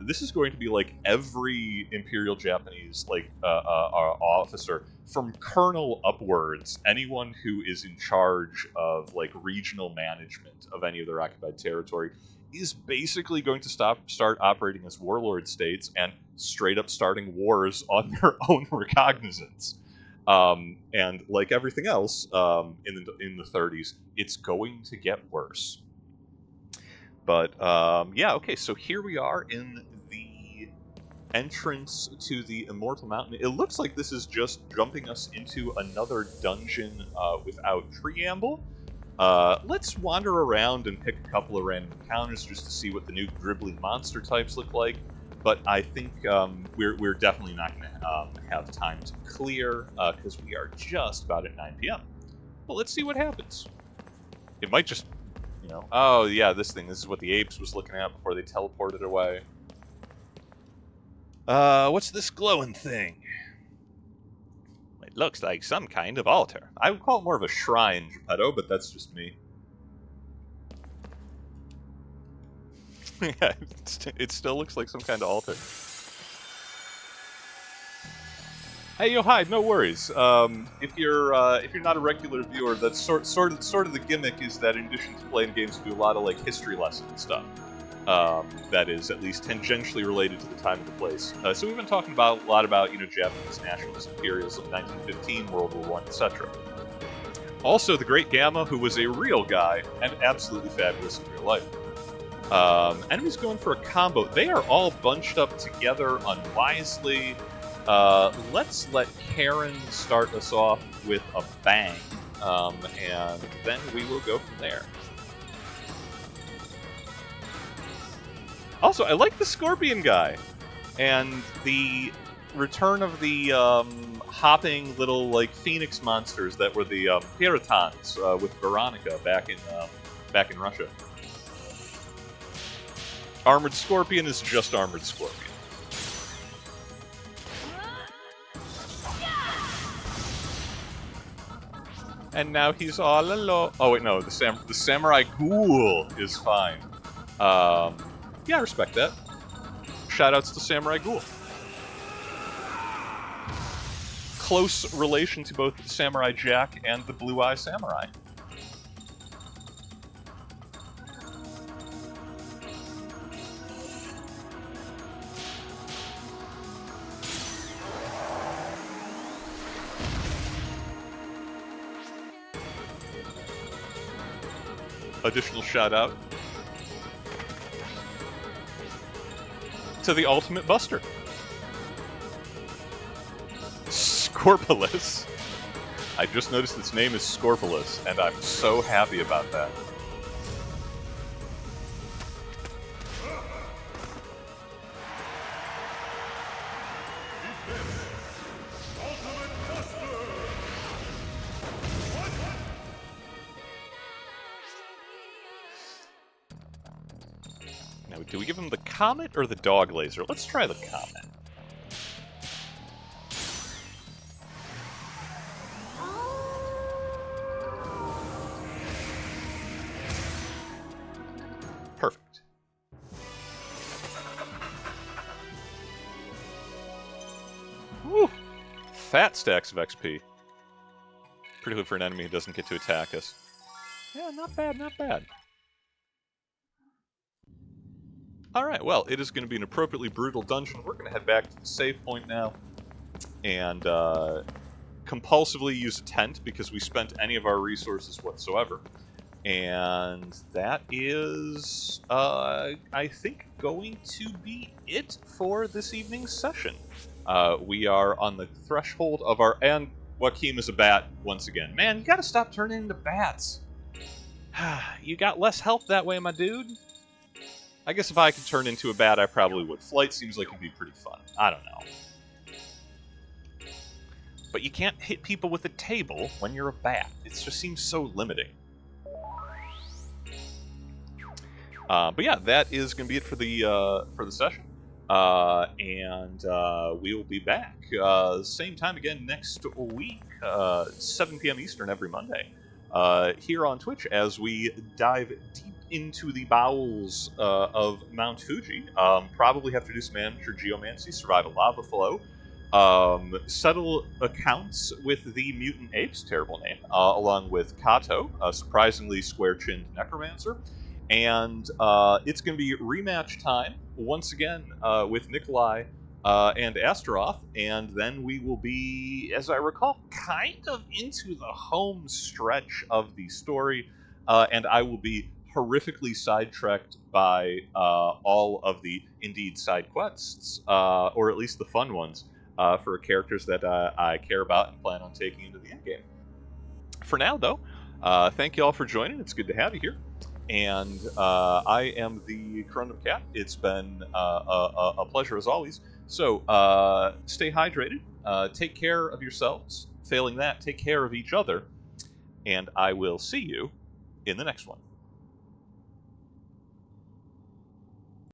This is going to be like every Imperial Japanese, like, officer, from colonel upwards, anyone who is in charge of, like, regional management of any of their occupied territory, is basically going to start operating as warlord states and straight up starting wars on their own recognizance. And like everything else in the 30s, it's going to get worse. But yeah, okay, so here we are in the entrance to the Immortal Mountain. It looks like this is just jumping us into another dungeon without preamble. Let's wander around and pick a couple of random encounters just to see what the new dribbling monster types look like. But I think we're definitely not going to have time to clear, because we are just about at 9 p.m. Well, let's see what happens. It might just, you know... Oh, yeah, this is what the apes was looking at before they teleported away. What's this glowing thing? It looks like some kind of altar. I would call it more of a shrine, Geppetto, but that's just me. Yeah, it still looks like some kind of altar. Hey, yo, hi, no worries. If you're not a regular viewer, that's sort of the gimmick is that in addition to playing games, we do a lot of like history lesson stuff. That is at least tangentially related to the time and the place. So we've been talking a lot about Japanese nationalism, imperialism, 1915, World War I, etc. Also, the Great Gamma, who was a real guy and absolutely fabulous in real life. Enemies going for a combo. They are all bunched up together unwisely. Let's let Karen start us off with a bang, and then we will go from there. Also, I like the Scorpion guy, and the return of the hopping little like phoenix monsters that were the Piratons with Veronica back in Russia. Armored Scorpion is just Armored Scorpion. And now he's all alone. Oh wait, no, the Samurai Ghoul is fine. Yeah, I respect that. Shoutouts to Samurai Ghoul. Close relation to both the Samurai Jack and the Blue Eye Samurai. Additional shout out to the Ultimate Buster, Scorpulus. I just noticed its name is Scorpulus, and I'm so happy about that. Now, do we give him the Comet or the Dog Laser? Let's try the Comet. Perfect. Woo! Fat stacks of XP. Particularly for an enemy who doesn't get to attack us. Yeah, not bad, not bad. Alright, well, it is going to be an appropriately brutal dungeon. We're going to head back to the save point now. And compulsively use a tent because we spent any of our resources whatsoever. And that is, I think, going to be it for this evening's session. We are on the threshold of our... And Joaquim is a bat once again. Man, you gotta stop turning into bats. You got less health that way, my dude. I guess if I could turn into a bat, I probably would. Flight seems like it'd be pretty fun. I don't know. But you can't hit people with a table when you're a bat. It just seems so limiting. But yeah, that is going to be it for the session. And we will be back same time again next week, 7 p.m. Eastern every Monday, here on Twitch as we dive deep into the bowels of Mount Fuji. Probably have to do some amateur geomancy, survive a lava flow, settle accounts with the mutant apes, terrible name, along with Kato, a surprisingly square-chinned necromancer. And it's going to be rematch time once again with Nikolai and Astaroth, and then we will be, as I recall, kind of into the home stretch of the story, and I will be horrifically sidetracked by all of the indeed side quests, or at least the fun ones, for characters that I care about and plan on taking into the endgame. For now, though, thank you all for joining. It's good to have you here. And I am the Kurando Cat. It's been a pleasure as always. So stay hydrated, take care of yourselves. Failing that, take care of each other. And I will see you in the next one.